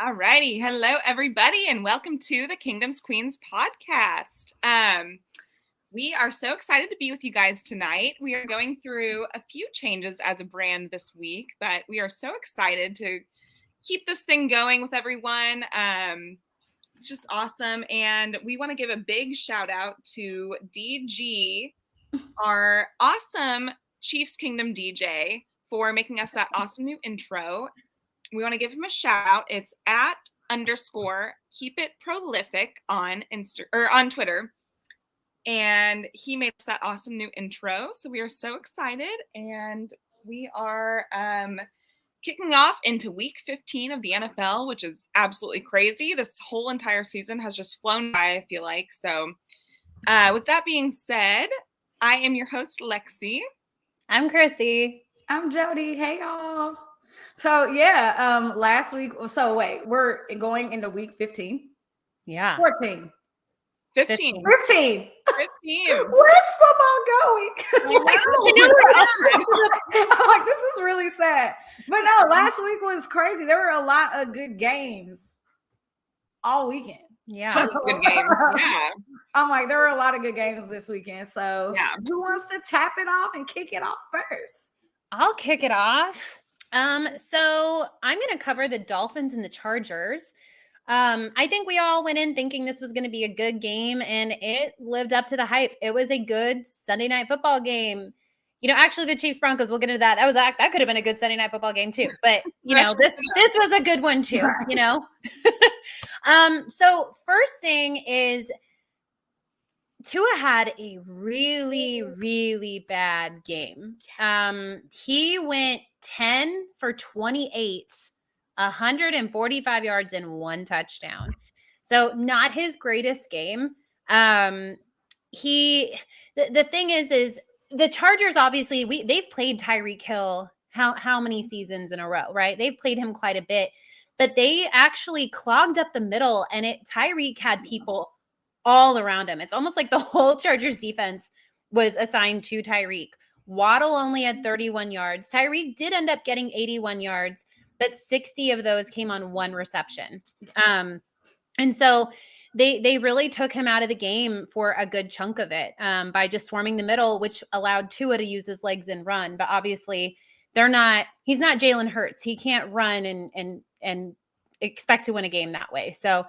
All righty. Hello, everybody, and welcome to the Kingdoms Queens podcast. We are so excited to be with you guys tonight. We are going through a few changes as a brand this week, but we are so excited to keep this thing going with everyone. It's just awesome. And we want to give a big shout out to DG, our awesome Chiefs Kingdom DJ, for making us that awesome new intro. We want to give him a shout out. It's @_keep-it-prolific on on Twitter. And he made us that awesome new intro. So we are so excited. And we are kicking off into week 15 of the NFL, which is absolutely crazy. This whole entire season has just flown by, I feel like. So with that being said, I am your host, Lexi. I'm Chrissy. I'm Jodi. Hey, y'all. So, yeah, last week. So, wait, we're going into week 15? Yeah. 14. 15. 15. 15. Where's football going? I'm like, this is really sad. But no, last week was crazy. There were a lot of good games all weekend. Yeah. Good games. Yeah. I'm like, there were a lot of good games this weekend. So, yeah. Who wants to tap it off and kick it off first? I'll kick it off. So I'm going to cover the Dolphins and the Chargers. I think we all went in thinking this was going to be a good game, and it lived up to the hype. It was a good Sunday night football game. You know, actually, the Chiefs Broncos, we'll get into that. That could have been a good Sunday night football game too. But you know, this was a good one too. You know. So first thing is, Tua had a really, really bad game. He went 10 for 28, 145 yards and 1 touchdown. So not his greatest game. The thing is the Chargers, obviously, they've played Tyreek Hill how many seasons in a row, right? They've played him quite a bit, but they actually clogged up the middle, and Tyreek had people all around him. It's almost like the whole Chargers defense was assigned to Tyreek. Waddle only had 31 yards. Tyreek did end up getting 81 yards, but 60 of those came on 1 reception. And so they really took him out of the game for a good chunk of it by just swarming the middle, which allowed Tua to use his legs and run. But obviously he's not Jalen Hurts. He can't run and expect to win a game that way. So,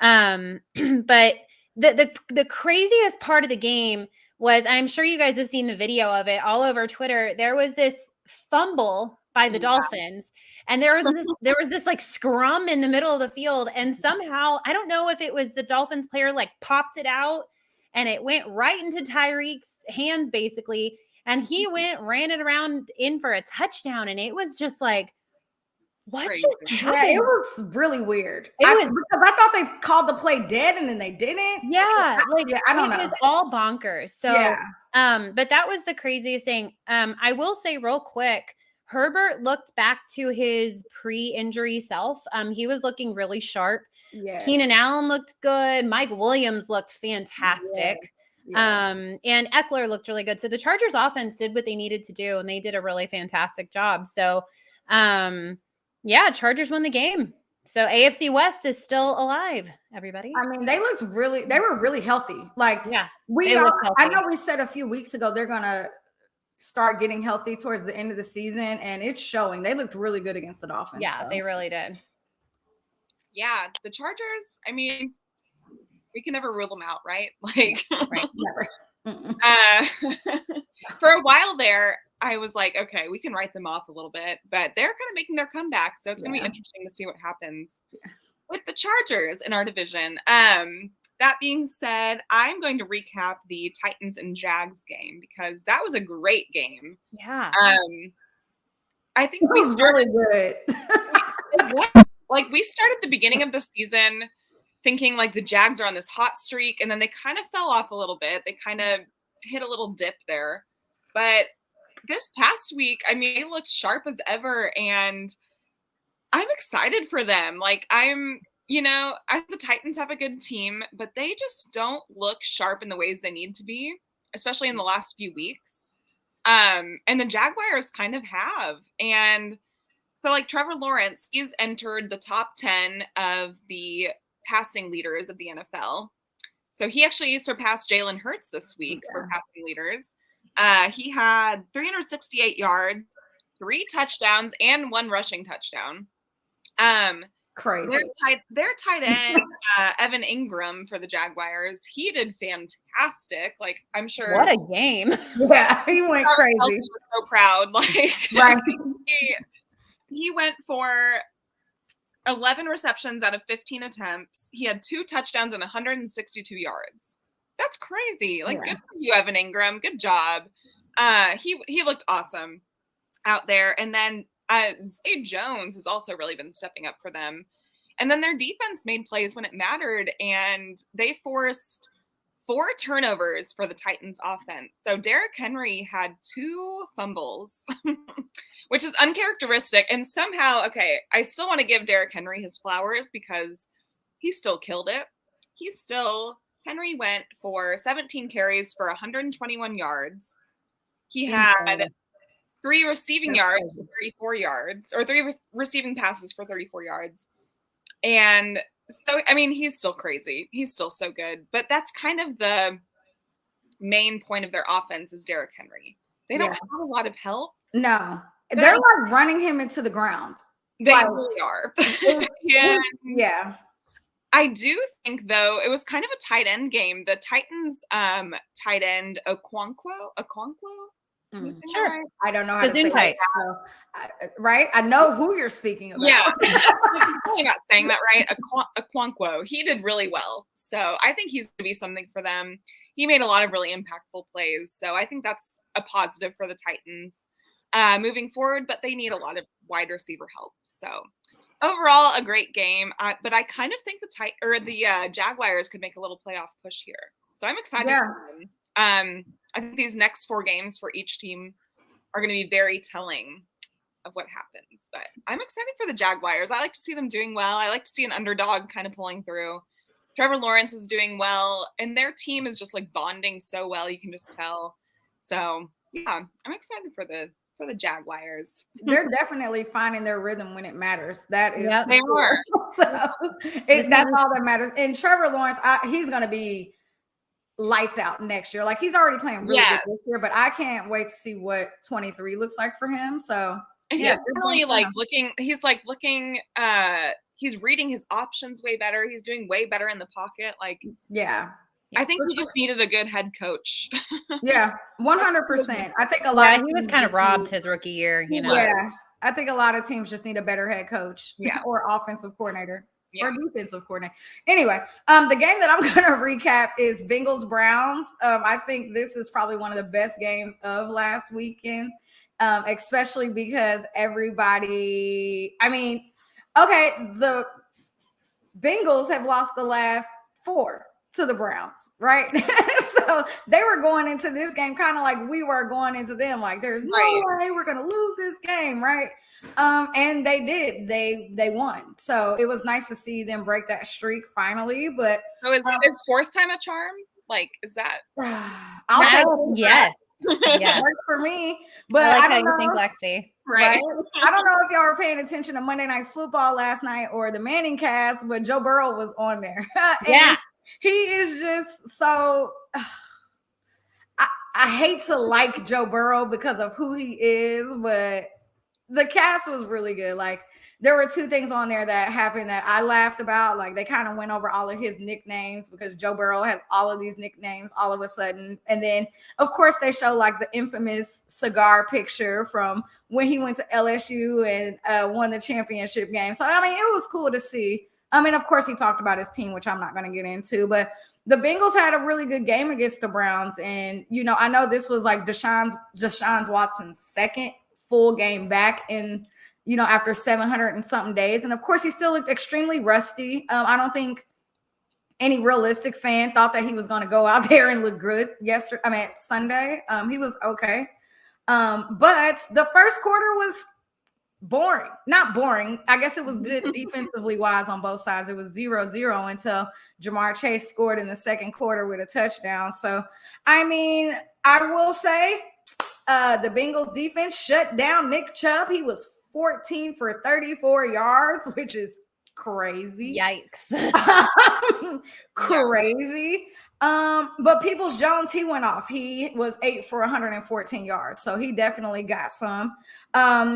but the craziest part of the game was, I'm sure you guys have seen the video of it all over Twitter. There was this fumble by the Dolphins, and there was this like scrum in the middle of the field, and somehow, I don't know if it was the Dolphins player like popped it out and it went right into Tyreek's hands basically, and he ran it around in for a touchdown, and it was just like, what just happened? Yeah, it was really weird. Because I thought they called the play dead and then they didn't. Yeah, I don't know. It was all bonkers. So, yeah. But that was the craziest thing. I will say real quick, Herbert looked back to his pre-injury self. He was looking really sharp. Yes. Keenan Allen looked good. Mike Williams looked fantastic. Yes. And Eckler looked really good. So the Chargers offense did what they needed to do, and they did a really fantastic job. So, yeah, Chargers won the game. So AFC West is still alive, everybody. I mean, they were really healthy. Like, yeah, I know we said a few weeks ago they're going to start getting healthy towards the end of the season, and it's showing. They looked really good against the Dolphins. Yeah, so. They really did. Yeah, the Chargers, I mean, we can never rule them out, right? Like, right, never. For a while there, I was like, okay, we can write them off a little bit, but they're kind of making their comeback. So it's going to be interesting to see what happens with the Chargers in our division. That being said, I'm going to recap the Titans and Jags game because that was a great game. Yeah. I think we started really good. Like we started the beginning of the season thinking like the Jags are on this hot streak, and then they kind of fell off a little bit. They kind of hit a little dip there. But this past week, I mean, they looked sharp as ever, and I'm excited for them. Like I think the Titans have a good team, but they just don't look sharp in the ways they need to be, especially in the last few weeks. And the Jaguars kind of have. And So like Trevor Lawrence, he's entered the top 10 of the passing leaders of the NFL. So he actually surpassed Jalen Hurts this week for passing leaders. He had 368 yards, 3 touchdowns, and 1 rushing touchdown. Crazy. Their tight end, Evan Ingram for the Jaguars, he did fantastic. Like, I'm sure. What a game. Yeah, he went crazy. Was so proud. Like, right. he went for 11 receptions out of 15 attempts. He had 2 touchdowns and 162 yards. That's crazy. Like, good for you, Evan Ingram. Good job. He looked awesome out there. And then Zay Jones has also really been stepping up for them. And then their defense made plays when it mattered, and they forced 4 turnovers for the Titans offense. So Derrick Henry had 2 fumbles, which is uncharacteristic. And somehow, okay, I still want to give Derrick Henry his flowers because he still killed it. Henry went for 17 carries for 121 yards. He had 3 receiving yards for 34 yards, or 3 receiving passes for 34 yards. And so, I mean, he's still crazy. He's still so good. But that's kind of the main point of their offense is Derrick Henry. They don't have a lot of help. No. They're like running him into the ground. They really are. Yeah. I do think, though, it was kind of a tight end game. The Titans tight end, Okonkwo? Sure. Right? I don't know how to say that. Right? I know who you're speaking about. Yeah. I'm probably not saying that right. Okonkwo. He did really well. So I think he's going to be something for them. He made a lot of really impactful plays. So I think that's a positive for the Titans moving forward, but they need a lot of wide receiver help. So overall, a great game. But I kind of think the Jaguars could make a little playoff push here. So I'm excited for them. I think these next 4 games for each team are going to be very telling of what happens. But I'm excited for the Jaguars. I like to see them doing well. I like to see an underdog kind of pulling through. Trevor Lawrence is doing well, and their team is just like bonding so well. You can just tell. So yeah, I'm excited for the Jaguars. They're definitely finding their rhythm when it matters. That is, they are. So that's all that matters. And Trevor Lawrence, he's going to be lights out next year. Like, he's already playing really good this year, but I can't wait to see what 23 looks like for him. So he's really looking. He's reading his options way better. He's doing way better in the pocket. Like, I think he just needed a good head coach. 100%. I think a lot. He was kind of robbed his rookie year. You know. Yeah, I think a lot of teams just need a better head coach. Or offensive coordinator. Or defensive coordinator. Anyway, the game that I'm going to recap is Bengals Browns. I think this is probably one of the best games of last weekend, especially because everybody. I mean, okay, the Bengals have lost the last 4 to the Browns, right? So they were going into this game kind of like we were going into them, like there's no way we're going to lose this game, right? And they did. They won. So it was nice to see them break that streak finally. But so is 4th time a charm? Like, is that? I'll take it. Yes. Yeah, worked for me. But I like how you think, Lexi. Right. I don't know if y'all were paying attention to Monday Night Football last night or the Manning cast, but Joe Burrow was on there. He is just so. I hate to like Joe Burrow because of who he is, but the cast was really good. Like, there were 2 things on there that happened that I laughed about. Like, they kind of went over all of his nicknames because Joe Burrow has all of these nicknames all of a sudden. And then, of course, they show like the infamous cigar picture from when he went to LSU and won the championship game. So, I mean, it was cool to see. I mean, of course, he talked about his team, which I'm not going to get into, but the Bengals had a really good game against the Browns. And, you know, I know this was like Deshaun Watson's 2nd full game back in, you know, after 700 and something days. And of course, he still looked extremely rusty. I don't think any realistic fan thought that he was going to go out there and look good Sunday. He was okay. But the first quarter was boring. Not boring. I guess it was good defensively wise on both sides. It was 0-0 until Jamar Chase scored in the second quarter with a touchdown. So, I mean, I will say the Bengals defense shut down Nick Chubb. He was 14 for 34 yards, which is crazy. Yikes. Crazy. But Peoples-Jones, he went off. He was 8 for 114 yards. So he definitely got some.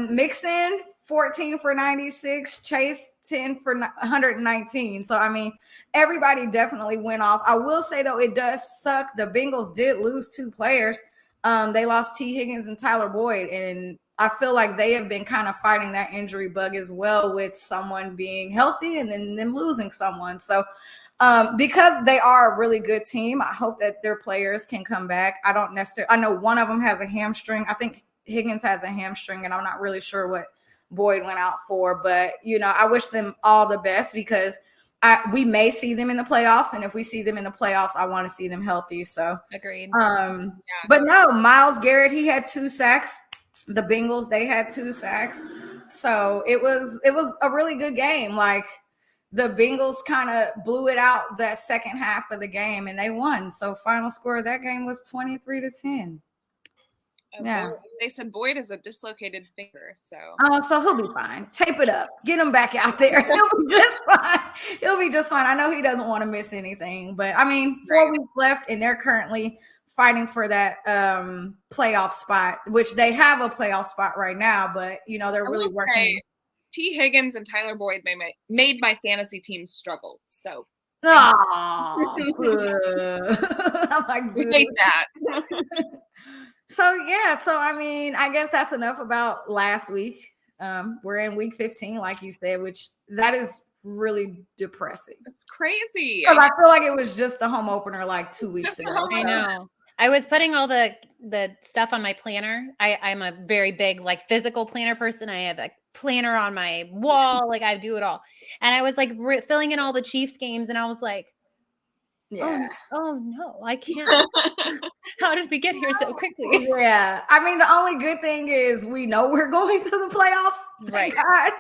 Mixon, 14 for 96. Chase, 10 for 119. So, I mean, everybody definitely went off. I will say, though, it does suck. The Bengals did lose 2 players. They lost T. Higgins and Tyler Boyd. And I feel like they have been kind of fighting that injury bug as well, with someone being healthy and then them losing someone. So, because they are a really good team, I hope that their players can come back. I know one of them has a hamstring. I think Higgins has a hamstring, and I'm not really sure what Boyd went out for. But, I wish them all the best, because we may see them in the playoffs. And if we see them in the playoffs, I want to see them healthy. So Agreed. But no, Myles Garrett, he had 2 sacks. The Bengals, they had 2 sacks. So it was a really good game. Like, the Bengals kind of blew it out that second half of the game, and they won. So final score of that game was 23-10. Yeah. Boyd, they said Boyd is a dislocated finger, so. Oh, so he'll be fine. Tape it up. Get him back out there. He'll be just fine. He'll be just fine. I know he doesn't want to miss anything, but I mean, 4 weeks left, and they're currently fighting for that playoff spot, which they have a playoff spot right now, but they're really working. T. Higgins and Tyler Boyd made my fantasy team struggle. So, I'm like, we hate that. So I mean, I guess that's enough about last week. We're in week 15, like you said, which that is really depressing. It's crazy. Because I feel like it was just the home opener like 2 weeks ago. I know. I was putting all the stuff on my planner. I'm a very big, like, physical planner person. I have a planner on my wall. Like, I do it all. And I was like filling in all the Chiefs games, and I was like, oh no, I can't. How did we get here so quickly? Yeah. I mean, the only good thing is we know we're going to the playoffs. Right. God.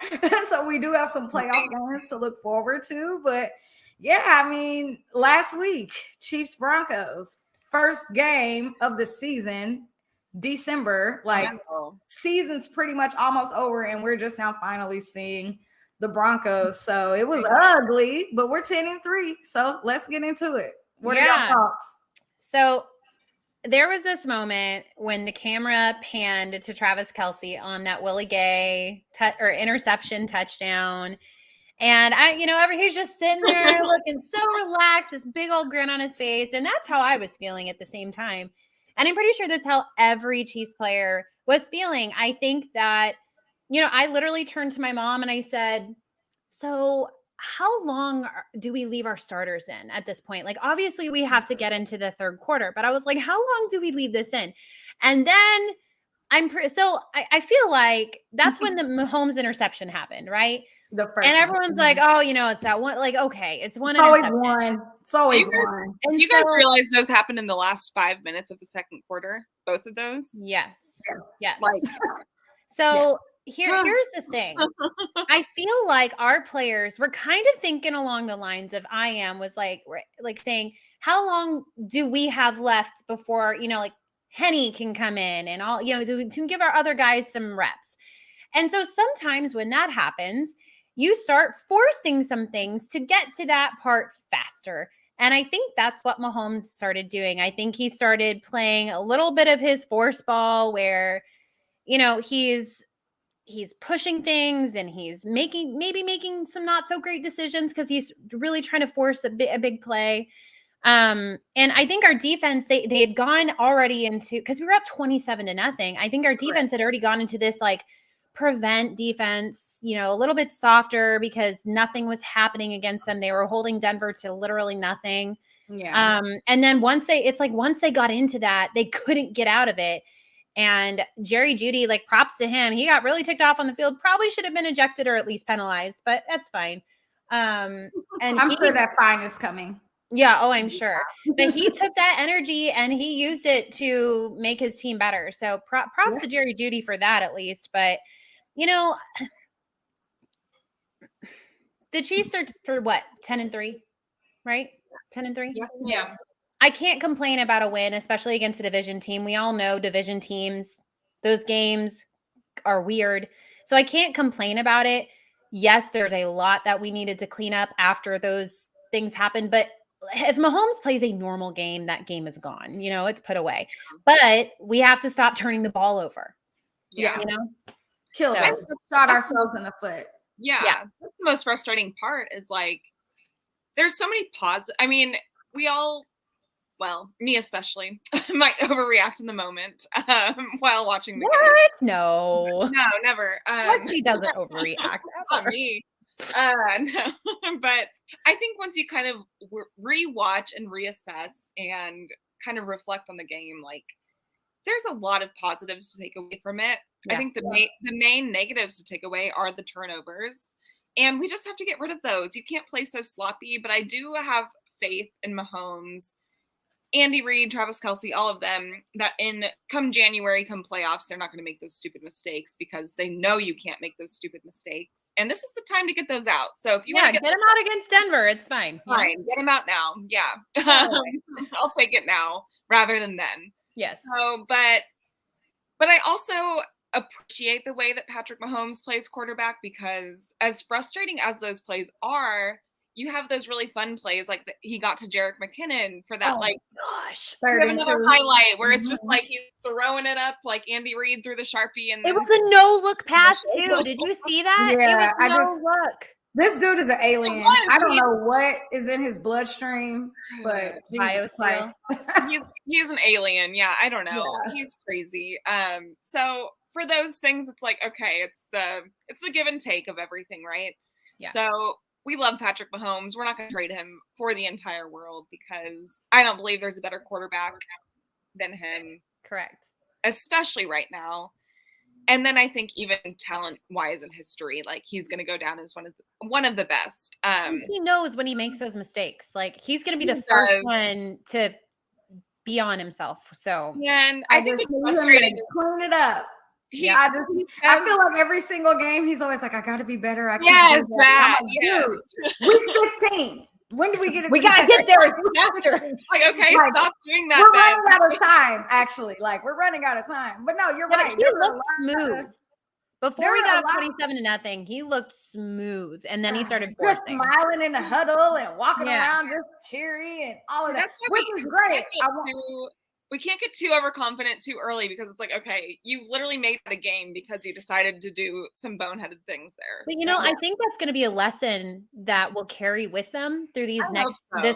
So we do have some playoff games to look forward to. But yeah, I mean, last week, Chiefs Broncos, first game of the season, December, like, season's pretty much almost over, and we're just now finally seeing the Broncos. So it was ugly, but we're 10-3. So let's get into it. What are your thoughts? So there was this moment when the camera panned to Travis Kelce on that Willie Gay interception touchdown. And he's just sitting there looking so relaxed, this big old grin on his face. And that's how I was feeling at the same time. And I'm pretty sure that's how every Chiefs player was feeling. I think that, I literally turned to my mom and I said, so how long do we leave our starters in at this point? Like, obviously we have to get into the third quarter, but I was like, how long do we leave this in? And then I feel like that's when the Mahomes interception happened, right? The first and everyone's like, oh, it's that one. Like, okay, it's one. It's always one. It's always one. And you guys realize those happened in the last 5 minutes of the second quarter? Both of those? Yes. Yes. Like, so here's the thing. I feel like our players were kind of thinking along the lines of was like saying, how long do we have left before, like Henny can come in and all, to give our other guys some reps. And so sometimes when that happens, you start forcing some things to get to that part faster. And I think that's what Mahomes started doing. I think he started playing a little bit of his force ball where, he's pushing things and he's making some not so great decisions because he's really trying to force a big play. And I think our defense, they had gone already into, because we were up 27-0. I think our defense had already gone into this like prevent defense, a little bit softer because nothing was happening against them. They were holding Denver to literally nothing. Yeah. And then once they got into that, they couldn't get out of it. And Jerry Jeudy, like, props to him. He got really ticked off on the field. Probably should have been ejected or at least penalized, but that's fine. And I'm sure that fine is coming. Yeah. Oh, I'm sure. But he took that energy and he used it to make his team better. So props to Jerry Jeudy for that, at least. But, the Chiefs are for what? 10-3, right? 10-3. Yeah. I can't complain about a win, especially against a division team. We all know division teams, those games are weird. So I can't complain about it. Yes, there's a lot that we needed to clean up after those things happened, but if Mahomes plays a normal game, that game is gone. It's put away. But we have to stop turning the ball over. Yeah. Kill So- us. Let's shot ourselves in the foot. Yeah. That's the most frustrating part is like, there's so many I mean, we all, well, me especially, might overreact in the moment while watching the game. What? No, never. Lexi doesn't overreact. Not me. No. But I think once you kind of rewatch and reassess and kind of reflect on the game, like there's a lot of positives to take away from it. I think the main negatives to take away are the turnovers, and we just have to get rid of those. You can't play so sloppy, but I do have faith in Mahomes, Andy Reid, Travis Kelce, all of them, that come January, come playoffs, they're not going to make those stupid mistakes because they know you can't make those stupid mistakes. And this is the time to get those out. So if you want to get them out against Denver, it's fine. Fine, get them out now. Yeah. I'll take it now rather than then. Yes. So, but I also appreciate the way that Patrick Mahomes plays quarterback, because as frustrating as those plays are, you have those really fun plays like he got to Jerick McKinnon for that gosh, another highlight where it's just like he's throwing it up like Andy Reid through the Sharpie, and it was a no-look pass too. Did you see that? Yeah, it was look. This dude is an alien. I don't know what is in his bloodstream, but Jesus Christ. he's an alien. Yeah, I don't know. Yeah. He's crazy. So for those things, it's like, okay, it's the give and take of everything, right? Yeah. So we love Patrick Mahomes. We're not going to trade him for the entire world because I don't believe there's a better quarterback than him. Correct. Especially right now. And then I think even talent-wise in history, like he's going to go down as one of the best. He knows when he makes those mistakes. Like he's going to be the first one to be on himself. So and I think it's frustrating to clean it up. I feel like every single game he's always like, I got to be better. Yes. Week 15. When do we get it? We got to get there faster. Like, okay, stop doing that. We're running out of time, actually. Like, we're running out of time. But no, you're right. He looked smooth. Before we got 27-0, he looked smooth. And then he started just smiling in the huddle and walking around just cheery and all of that. Which is great. We can't get too overconfident too early because it's like, okay, you literally made that a game because you decided to do some boneheaded things there. But I think that's going to be a lesson that will carry with them through this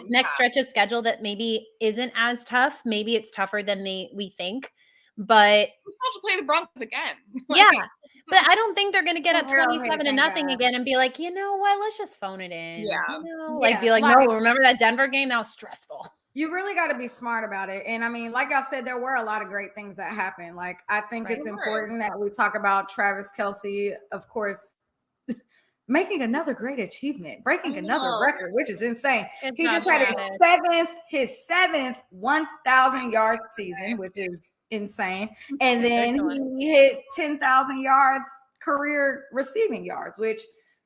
next stretch of schedule that maybe isn't as tough. Maybe it's tougher than we think, but we still have to play the Broncos again. But I don't think they're going to get up 27-0 again and be like, you know what, let's just phone it in. Yeah. Be like, no, remember that Denver game? That was stressful. You really got to be smart about it. And I mean, like I said, there were a lot of great things that happened. Like, I think it's important that we talk about Travis Kelce, of course, making another great achievement, breaking another record, which is insane. He just had his seventh 1,000 yard season, which is insane. And then he hit 10,000 yards career receiving yards, which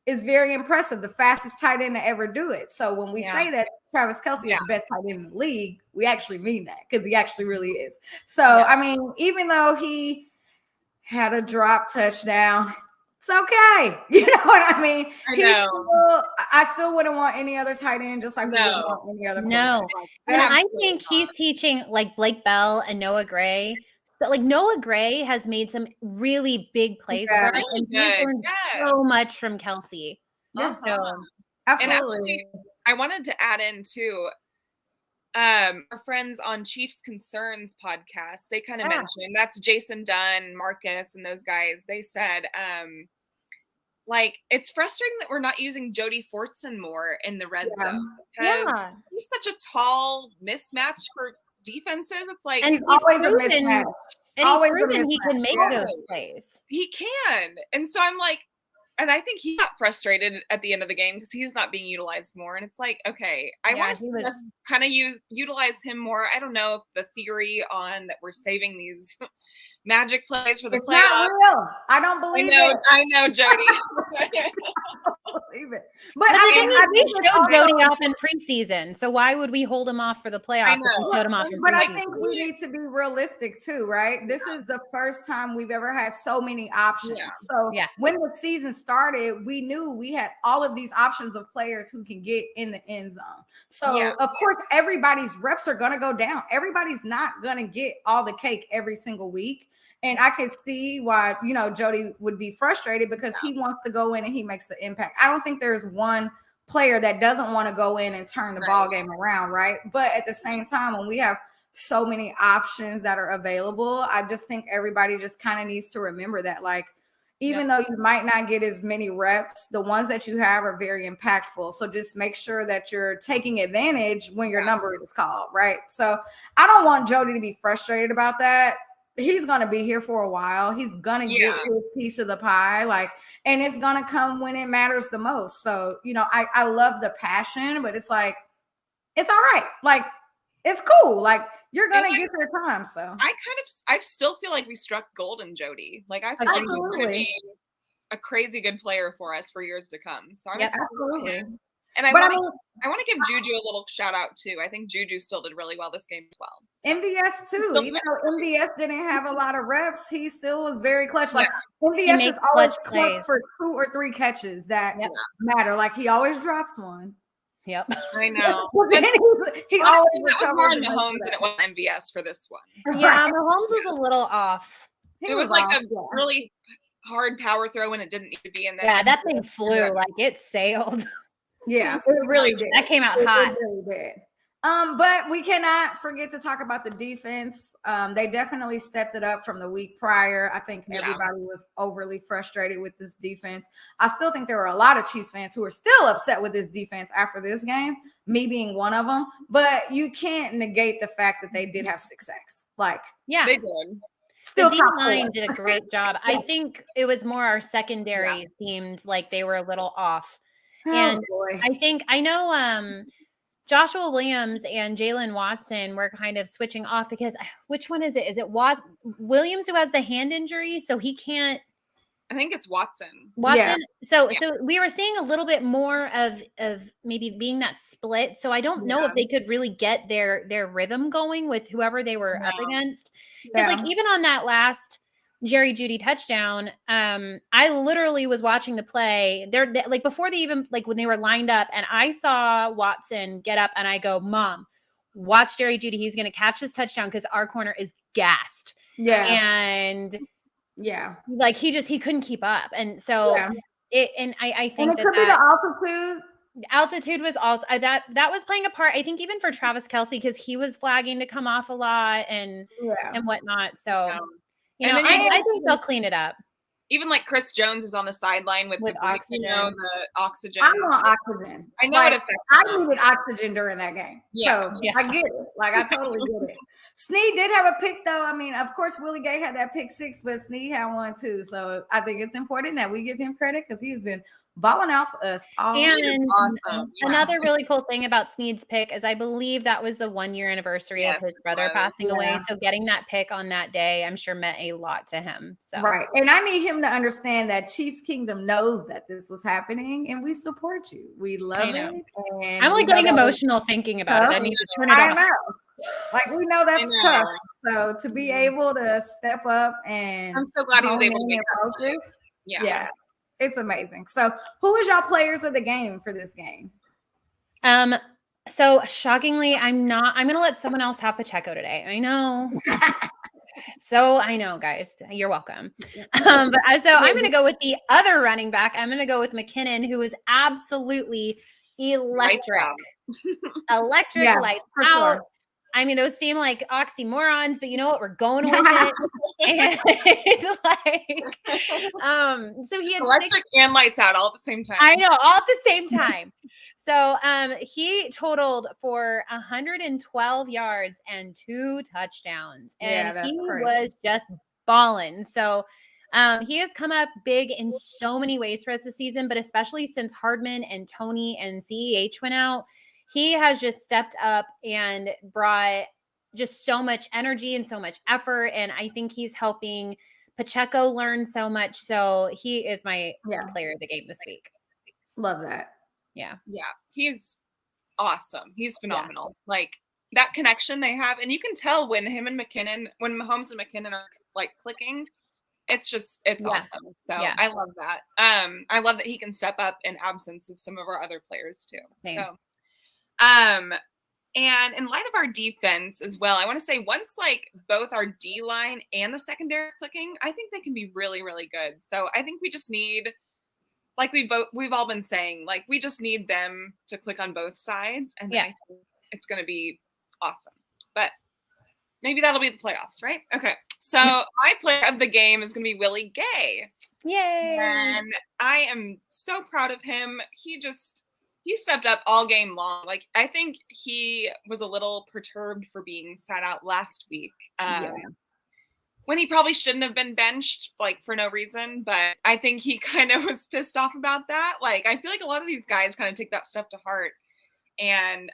is very impressive. The fastest tight end to ever do it. So when we say that Travis Kelce is the best tight end in the league, we actually mean that because he actually really is. So, I mean, even though he had a drop touchdown, it's okay. You know what I mean? I still wouldn't want any other tight end, just like we wouldn't want any other. No. And I think he's teaching like Blake Bell and Noah Gray. But like Noah Gray has made some really big plays for us, and he's learned so much from Kelce. Yeah, so, absolutely. And actually, I wanted to add in too. Our friends on Chiefs Concerns podcast, they kind of mentioned, that's Jason Dunn, Marcus, and those guys. They said, like, it's frustrating that we're not using Jodi Fortson more in the red zone because he's such a tall mismatch for defenses. It's like, and he's always a mismatch. And he's proven he can make those plays. He can. And so I'm like, and I think he got frustrated at the end of the game because he's not being utilized more. And it's like, okay, I want to kind of utilize him more. I don't know if the theory on that we're saving these magic plays for the playoffs. Not real. I don't believe it. I know, Jodi. I don't believe it. But I the mean, thing is, we think it's showed also- Jodi off in preseason, so why would we hold him off for the playoffs if we showed him off in But I preseason? think we need to be realistic too, right? This is the first time we've ever had so many options. Yeah. So Yeah. when the season started, we knew we had all of these options of players who can get in the end zone. So of course, everybody's reps are going to go down. Everybody's not going to get all the cake every single week. And I could see why, you know, Jodi would be frustrated because he wants to go in and he makes the impact. I don't think there's one player that doesn't want to go in and turn the ball game around, right? But at the same time, when we have so many options that are available, I just think everybody just kind of needs to remember that, like, even though you might not get as many reps, the ones that you have are very impactful. So just make sure that you're taking advantage when your number is called, right? So I don't want Jodi to be frustrated about that. He's going to be here for a while. He's going to get his piece of the pie, like, and it's going to come when it matters the most. So, you know, I love the passion, but it's like, it's all right. Like, it's cool. Like, you're going to get your time. So I still feel like we struck gold in Jodi. Like, I feel like he's going to be a crazy good player for us for years to come. So I'm absolutely. And I want to give Juju a little shout out too. I think Juju still did really well this game as well. So. MVS too. Even though MVS didn't have a lot of reps, he still was very clutch. Like MVS is always clutch for 2 or 3 catches that matter. Like he always drops one. Yep. I know. he always that was more in Mahomes than it was MVS for this one. Yeah, Mahomes was a little off. It was like a really hard power throw when it didn't need to be. And then that thing flew like it sailed. Yeah, it really did. That came out hot. It really did. But we cannot forget to talk about the defense. They definitely stepped it up from the week prior. I think everybody was overly frustrated with this defense. I still think there were a lot of Chiefs fans who are still upset with this defense after this game, me being one of them. But you can't negate the fact that they did have 6 sacks. Like, they did. Still, the D-line did a great job. I think it was more our secondary seemed like they were a little off. And I know Joshua Williams and Jalen Watson were kind of switching off because which one is it? Is it Williams who has the hand injury? So he can't. I think it's Watson. Yeah. So we were seeing a little bit more of maybe being that split. So I don't know if they could really get their rhythm going with whoever they were up against. Because like even on that last Jerry Jeudy touchdown, I literally was watching the play. They're like before they even like when they were lined up, and I saw Watson get up, and I go, "Mom, watch Jerry Jeudy. He's going to catch this touchdown because our corner is gassed." Yeah, and like he couldn't keep up, and so I think and it could be the altitude was also that was playing a part. I think even for Travis Kelce because he was flagging to come off a lot and whatnot. So. You know, I think they'll clean it up. Even like Chris Jones is on the sideline with the oxygen. The oxygen. I want oxygen. I know it affects. I needed oxygen during that game. So I get it. Like I totally get it. Snead did have a pick though. I mean, of course, Willie Gay had that pick 6, but Snead had one too. So I think it's important that we give him credit because he's been balling out for us all. And awesome. Another really cool thing about Snead's pick is I believe that was the 1-year anniversary of his brother passing away. So getting that pick on that day, I'm sure meant a lot to him. So right. And I need him to understand that Chiefs Kingdom knows that this was happening and we support you. We love it. And I'm like getting emotional thinking about it. I need to turn it off. Know. Like we know that's tough. So to be able to step up and I'm so glad he was able to make focus. Yeah. It's amazing. So who is y'all players of the game for this game? So shockingly, I'm going to let someone else have Pacheco today. I know. I know, guys. You're welcome. So I'm going to go with the other running back. I'm going to go with McKinnon, who is absolutely electric. Lights out. Sure. I mean, those seem like oxymorons, but you know what? We're going with it. And so he had electric and lights out all at the same time. I know, all at the same time. So he totaled for 112 yards and 2 touchdowns, and he was just balling. So he has come up big in so many ways for us this season, but especially since Hardman and Tony and CEH went out. He has just stepped up and brought just so much energy and so much effort. And I think he's helping Pacheco learn so much. So he is my player of the game this week. Love that. Yeah. Yeah, he's awesome. He's phenomenal. Like that connection they have, and you can tell when him and McKinnon, when Mahomes and McKinnon are like clicking, it's awesome. So I love that. I love that he can step up in absence of some of our other players too. Same. So and in light of our defense as well, I want to say once like both our D line and the secondary are clicking, I think they can be really, really good. So I think we just need, like we've all been saying, like we just need them to click on both sides, and then I think it's going to be awesome. But maybe that'll be the playoffs, right? Okay. So my player of the game is going to be Willie Gay. Yay! And I am so proud of him. He stepped up all game long. Like I think he was a little perturbed for being sat out last week. When he probably shouldn't have been benched, like for no reason, but I think he kind of was pissed off about that. Like I feel like a lot of these guys kind of take that stuff to heart. And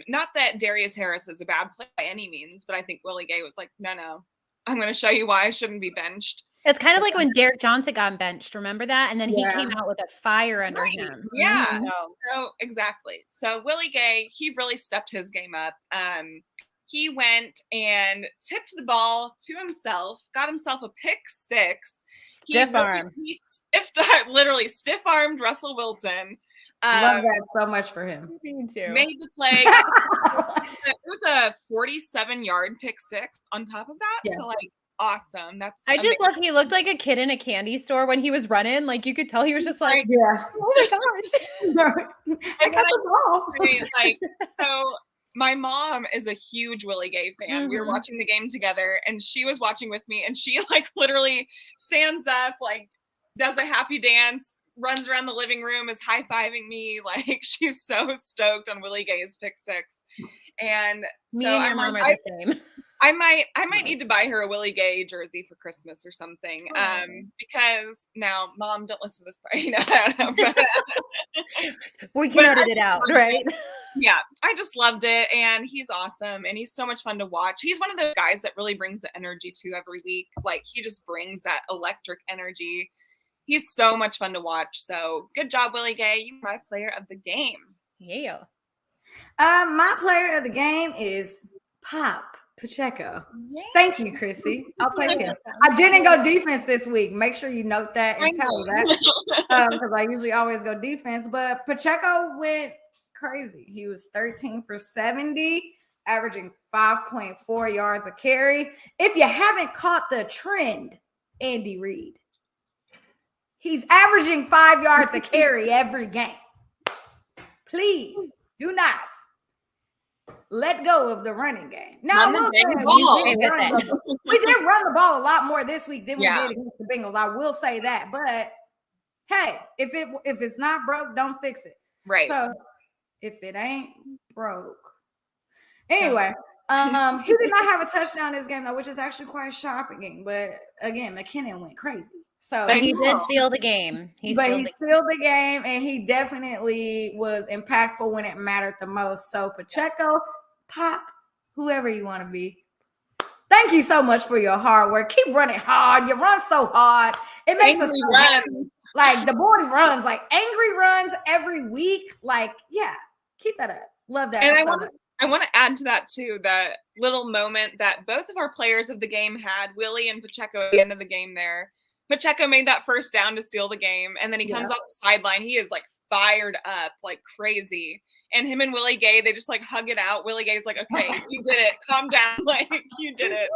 not that Darius Harris is a bad player by any means, but I think Willie Gay was like, no, I'm going to show you why I shouldn't be benched. It's kind of like when Derek Johnson got benched. Remember that? And then he came out with a fire under him. Yeah. So exactly. So Willie Gay, he really stepped his game up. He went and tipped the ball to himself, got himself a pick six. Stiff arm. He literally stiff-armed Russell Wilson. Love that so much for him. Me too. Made the play. It was a 47-yard pick six on top of that. Yeah. So like awesome. That's I just love he looked like a kid in a candy store when he was running. Like you could tell he was just like, oh my gosh. And then I like so my mom is a huge Willie Gay fan. We were watching the game together and she was watching with me and she like literally stands up, like does a happy dance, runs around the living room, is high-fiving me. Like she's so stoked on Willie Gay's pick six. And me and your mom are the same. I might need to buy her a Willie Gay jersey for Christmas or something. Because now, Mom, don't listen to this part. You know, we can edit it out, right? Yeah, I just loved it, and he's awesome, and he's so much fun to watch. He's one of those guys that really brings the energy to every week. Like he just brings that electric energy. He's so much fun to watch. So good job, Willie Gay. You're my player of the game. Yeah. My player of the game is Pop Pacheco. Yay. Thank you, Chrissy. I'll take him. I didn't go defense this week. Make sure you note that and tell me that because I usually always go defense. But Pacheco went crazy. He was 13 for 70, averaging 5.4 yards a carry. If you haven't caught the trend, Andy Reid, he's averaging 5 yards a carry every game. Please do not let go of the running game. Now, we did run the ball a lot more this week than we did against the Bengals. I will say that. But hey, if it's not broke, don't fix it. Right. So if it ain't broke. Anyway, he did not have a touchdown this game, though, which is actually quite shocking. But again, McKinnon went crazy. So but he did seal the game. He sealed the game, and he definitely was impactful when it mattered the most. So Pacheco, Pop, whoever you want to be, thank you so much for your hard work. Keep running hard. You run so hard. It makes us so happy. Like the boy runs, like angry runs every week. Like, yeah, keep that up. Love that. And I want to add to that too, that little moment that both of our players of the game had, Willie and Pacheco at the end of the game there. Pacheco made that first down to seal the game, and then he comes off the sideline. He is like fired up like crazy. And him and Willie Gay, they just like hug it out. Willie Gay's like, okay, you did it. Calm down. Like, you did it.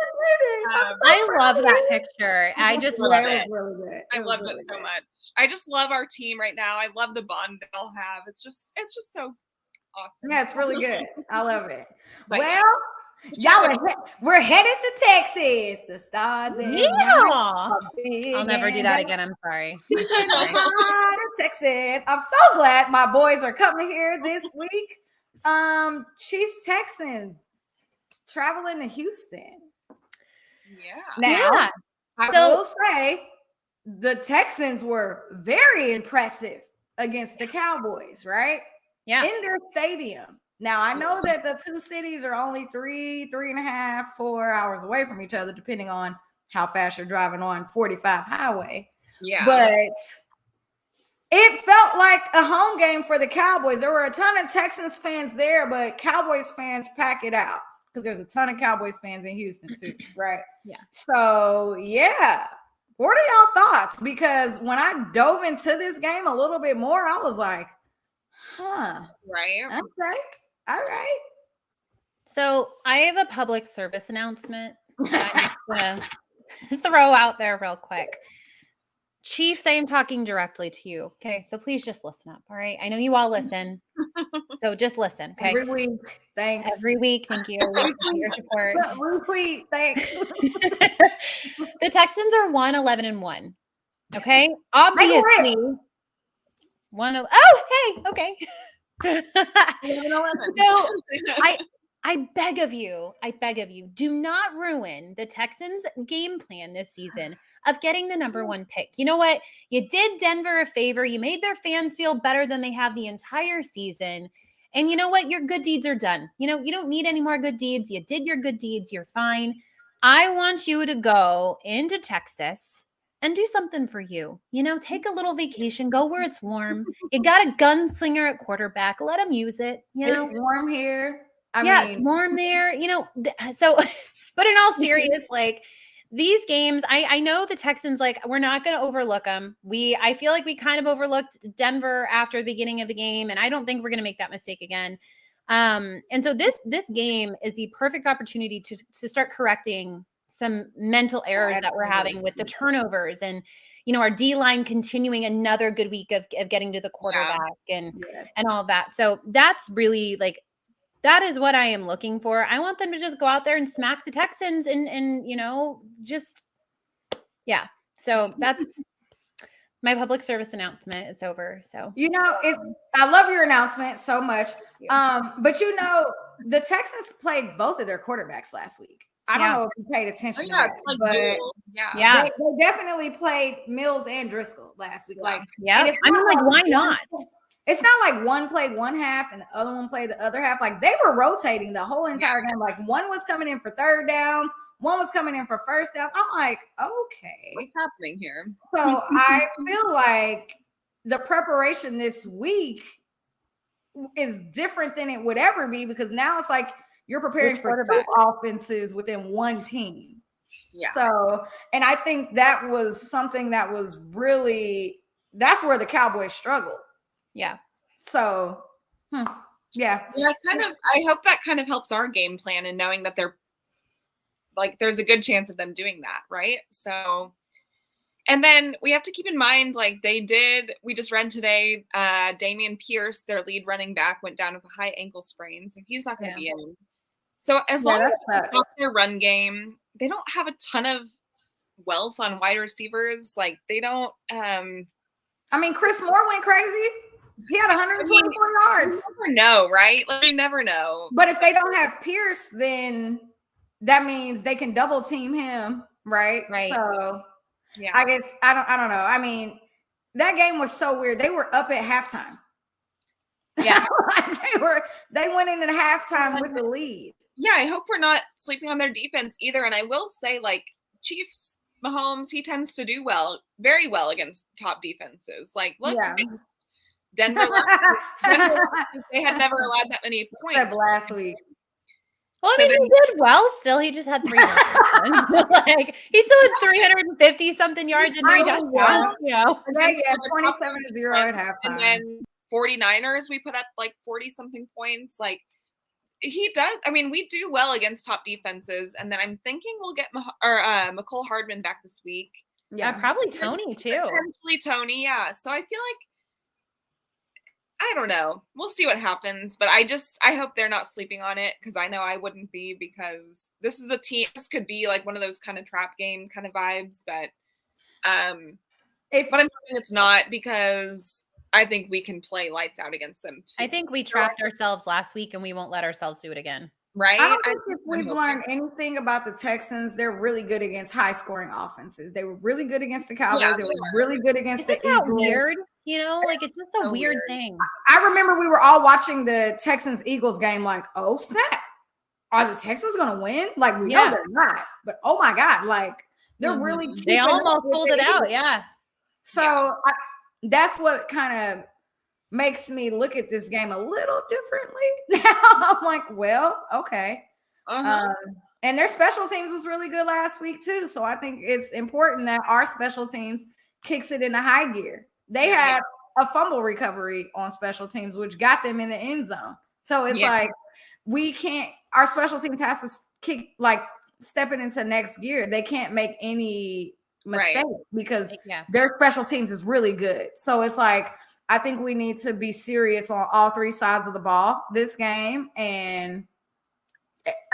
I love that picture. I just love it. Really good. I loved it so much. I just love our team right now. I love the bond they all have. It's just so awesome. Yeah, it's really good. I love it. But y'all we're headed to Texas. The stars in I'll never do that again. I'm sorry. Texas. I'm so glad my boys are coming here this week. Chiefs Texans traveling to Houston. Now, I will say the Texans were very impressive against the Cowboys, right? Yeah. In their stadium. Now, I know that the two cities are only 3.5, 4 hours away from each other, depending on how fast you're driving on 45 highway. Yeah. But It felt like a home game for the Cowboys. There were a ton of Texans fans there, but Cowboys fans pack it out because there's a ton of Cowboys fans in Houston too, right? Yeah. So, yeah. What are y'all thoughts? Because when I dove into this game a little bit more, I was like, right. Okay. All right. So I have a public service announcement that I'm going to throw out there real quick. Chiefs, I am talking directly to you. Okay. So please just listen up. All right. I know you all listen. So just listen. Okay. Every week. Thanks. Every week. Thank you for your support. Retweet. Thanks. The Texans are 1-11-1. Okay. Obviously. Oh, hey. Okay. So I beg of you, do not ruin the Texans' game plan this season of getting the number 1 pick. You know what? You did Denver a favor. You made their fans feel better than they have the entire season. And you know what? Your good deeds are done. You know, you don't need any more good deeds. You did your good deeds. You're fine. I want you to go into Texas and do something for you. You know, take a little vacation, go where it's warm. You got a gunslinger at quarterback. Let him use it. You know, it's warm here. I mean, it's warm there, you know. So, but in all serious, like these games, I know the Texans, like, we're not going to overlook them. I feel like we kind of overlooked Denver after the beginning of the game, and I don't think we're going to make that mistake again. And so this game is the perfect opportunity to start correcting some mental errors that we're having with the turnovers and, you know, our D-line continuing another good week of getting to the quarterback and all of that. So that's really like, that is what I am looking for. I want them to just go out there and smack the Texans and you know, just, yeah. So that's my public service announcement. It's over. So, you know, I love your announcement so much. But you know, the Texans played both of their quarterbacks last week. I don't know if you paid attention to that, like but they definitely played Mills and Driscoll last week. Like, I mean, like, why not? It's not like one played one half and the other one played the other half. Like, they were rotating the whole entire game. Like, one was coming in for third downs, one was coming in for first downs. I'm like, okay, what's happening here? So I feel like the preparation this week is different than it would ever be, because now it's like you're preparing for 2 offenses within one team. Yeah. So, and I think that was something that was really, that's where the Cowboys struggled. Yeah. So, yeah. I hope that kind of helps our game plan and knowing that they're like, there's a good chance of them doing that. Right. So, and then we have to keep in mind, like we just read today, Dameon Pierce, their lead running back, went down with a high ankle sprain. So he's not going to be in. So as long as it's not their run game, they don't have a ton of wealth on wide receivers. Like they don't, I mean, Chris Moore went crazy. He had 124 yards. You never know, right? Like, you never know. But if they don't have Pierce, then that means they can double team him, right? Right. So yeah, I guess I don't know. I mean, that game was so weird. They were up at halftime. Yeah. they went in at halftime with the lead. Yeah, I hope we're not sleeping on their defense either. And I will say, like, Chiefs, Mahomes, he tends to do very well against top defenses. Like, look, Denver, they had never allowed that many points last week. Well, I mean, he did well still. He just had 3 like, he still had 350 something yards and 3 touchdowns. You know, 27-0 at halftime. And then 49ers, we put up like 40 something points. Like, he does. I mean, we do well against top defenses. And then I'm thinking we'll get McCole Hardman back this week. Yeah, probably Tony too. Potentially Tony, yeah. So I feel like, I don't know. We'll see what happens. But I hope they're not sleeping on it, because I know I wouldn't be, because this is a team. This could be like one of those kind of trap game kind of vibes. But but I'm hoping it's not, because I think we can play lights out against them too. I think we trapped ourselves last week and we won't let ourselves do it again. Right. I don't think if we've learned anything about the Texans, they're really good against high scoring offenses. They were really good against the Cowboys. Yeah, they were really good against the Eagles. Eagles. Weird, you know, like it's just a weird thing. I remember we were all watching the Texans Eagles game, like, oh snap, are the Texans going to win? Like, we know they're not, but oh my God, like they're really. They almost pulled it out. Yeah. So that's what kind of makes me look at this game a little differently. Now I'm like, well, okay. And their special teams was really good last week too. So I think it's important that our special teams kicks it into high gear. They had a fumble recovery on special teams, which got them in the end zone. So it's like our special teams has to kick, like stepping into next gear. They can't make any mistakes because their special teams is really good. So it's like, I think we need to be serious on all three sides of the ball this game. And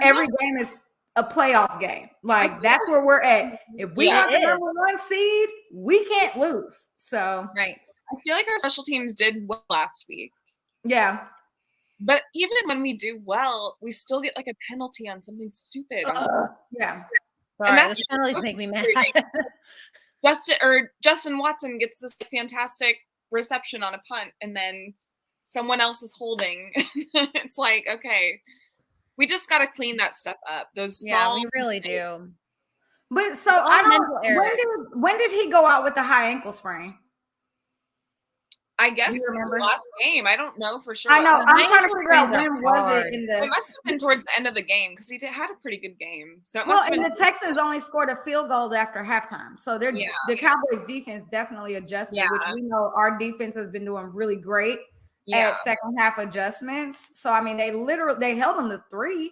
every game is a playoff game. Like that's where we're at. If we want the number 1 seed, we can't lose. So I feel like our special teams did well last week. Yeah. But even when we do well, we still get like a penalty on something stupid. Yeah. And that's penalties make me mad. Justin Watson gets this fantastic reception on a punt, and then someone else is holding. It's like, okay, we just got to clean that stuff up. Those small, we really do. But so I don't. When did he go out with the high ankle sprain? I guess last game. I don't know for sure. I know. I'm trying to figure out when was it in the. It must have been towards the end of the game because he had a pretty good game. So and the Texans only scored a field goal after halftime. So the Cowboys defense definitely adjusted, which we know our defense has been doing really great at second half adjustments. So I mean, they held them to 3,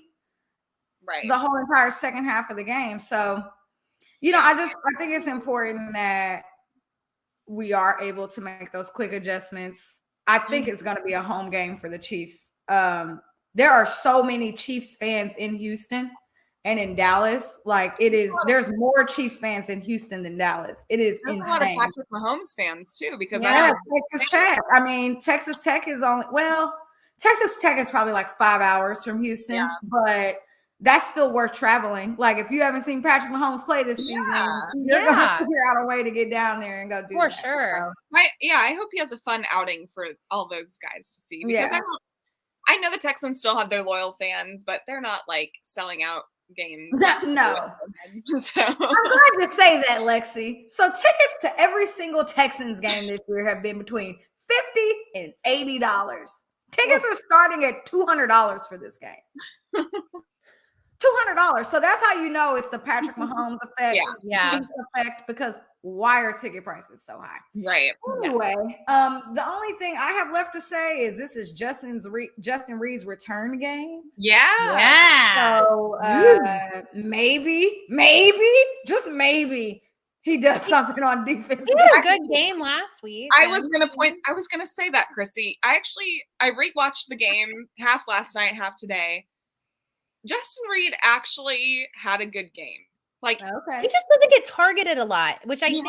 the whole entire second half of the game. So I think it's important that we are able to make those quick adjustments. I think it's going to be a home game for the Chiefs. There are so many Chiefs fans in Houston and in Dallas. Like there's more Chiefs fans in Houston than Dallas. It is insane. A lot of Patrick Mahomes fans too, because Texas Tech. I mean, Texas Tech is Texas Tech is probably like 5 hours from Houston, but that's still worth traveling. Like if you haven't seen Patrick Mahomes play this season, you're gonna figure out a way to get down there and go do for that. sure. So, I hope he has a fun outing for all those guys to see, because I know the Texans still have their loyal fans, but they're not like selling out games. No. So I'm glad to say that, Lexi. So tickets to every single Texans game this year have been between $50 and $80. Tickets are starting at $200 for this game. $200. So that's how you know it's the Patrick Mahomes effect. Effect, because why are ticket prices so high? Right. Anyway, the only thing I have left to say is this is Justin Reed's return game. Yeah. So maybe, just maybe he does something on defense. He had a good game last week. I was gonna say that, Chrissy. I rewatched the game, half last night, half today. Justin Reed actually had a good game. Like, okay, he just doesn't get targeted a lot, which I think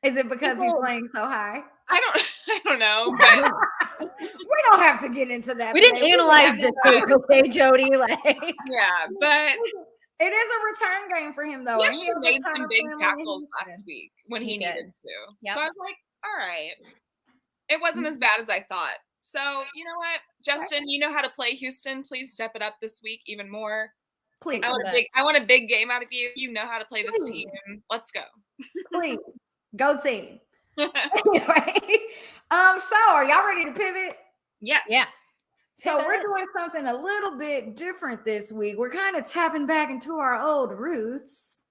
is it because he's playing so high? I don't know. But we don't have to get into that. We didn't analyze this, okay, Jodi? But it is a return game for him, though. He actually made some big tackles last week when he needed to. Yep. So I was like, all right, it wasn't as bad as I thought. So you know what, Justin, you know how to play Houston. Please step it up this week even more. Please. I want a big game out of you. You know how to play this team. Let's go. Please. Go team. Anyway. So are y'all ready to pivot? Yes. Yeah. So we're doing something a little bit different this week. We're kind of tapping back into our old roots.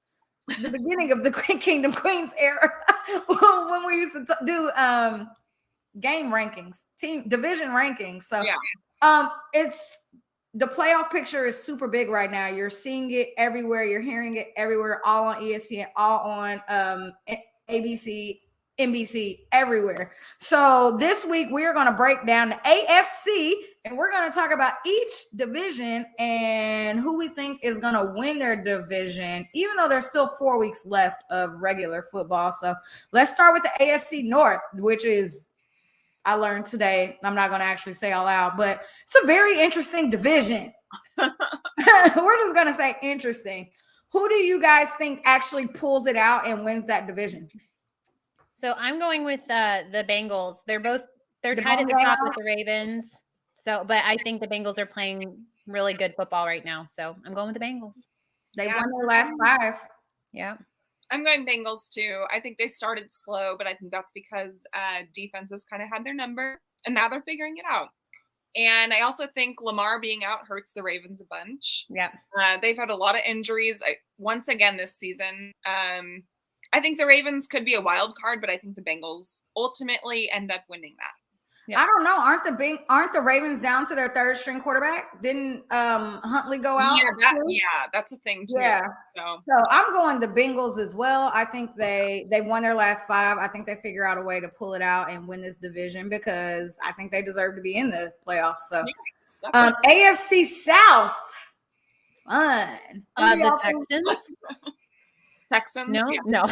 The beginning of the Kingdom Queens era. When we used to do game rankings, team division rankings. So it's the playoff picture is super big right now. You're seeing it everywhere, you're hearing it everywhere, all on ESPN, all on ABC, NBC, everywhere. So this week we're going to break down the AFC, and we're going to talk about each division and who we think is going to win their division, even though there's still 4 weeks left of regular football. So let's start with the AFC North, which is, I learned today, I'm not going to actually say all out, but it's a very interesting division. We're just going to say interesting. Who do you guys think actually pulls it out and wins that division? So I'm going with the Bengals. They're tied at the top with the Ravens. So, but I think the Bengals are playing really good football right now. So I'm going with the Bengals. They won their last 5. Yeah. I'm going Bengals too. I think they started slow, but I think that's because defenses kind of had their number, and now they're figuring it out. And I also think Lamar being out hurts the Ravens a bunch. Yeah. They've had a lot of injuries once again this season. I think the Ravens could be a wild card, but I think the Bengals ultimately end up winning that. Yeah. I don't know. Aren't the Ravens down to their third string quarterback? Didn't Huntley go out? Yeah, that's a thing too. Yeah. So I'm going the Bengals as well. I think they won their last 5. I think they figure out a way to pull it out and win this division because I think they deserve to be in the playoffs. So AFC South. Fun. The Texans. Texans? No, yeah. no.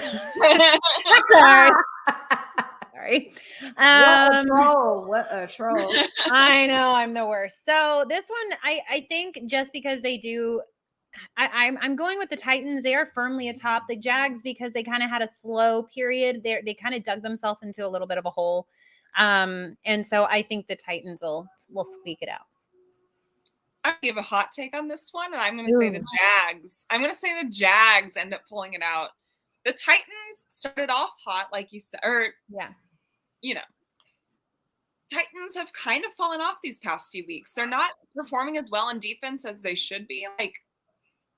Sorry. What a troll. I know, I'm the worst. So this one, I think just because they do, I'm going with the Titans. They are firmly atop the Jags because they kind of had a slow period. They kind of dug themselves into a little bit of a hole. And so I think the Titans will squeak it out. I'm going to give a hot take on this one, and I'm going to say the Jags. I'm going to say the Jags end up pulling it out. The Titans started off hot, like you said, Titans have kind of fallen off these past few weeks. They're not performing as well in defense as they should be. Like,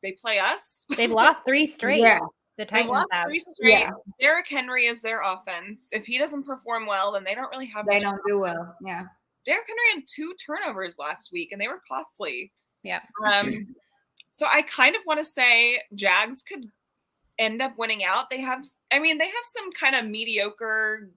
they play us. They've lost 3 straight. Yeah. The Titans lost have 3 straight. Yeah. Derrick Henry is their offense. If he doesn't perform well, then they don't really have. They don't do well. Yeah. Derrick Henry had 2 turnovers last week, and they were costly. Yeah. So I kind of want to say Jags could end up winning out. They have some kind of mediocre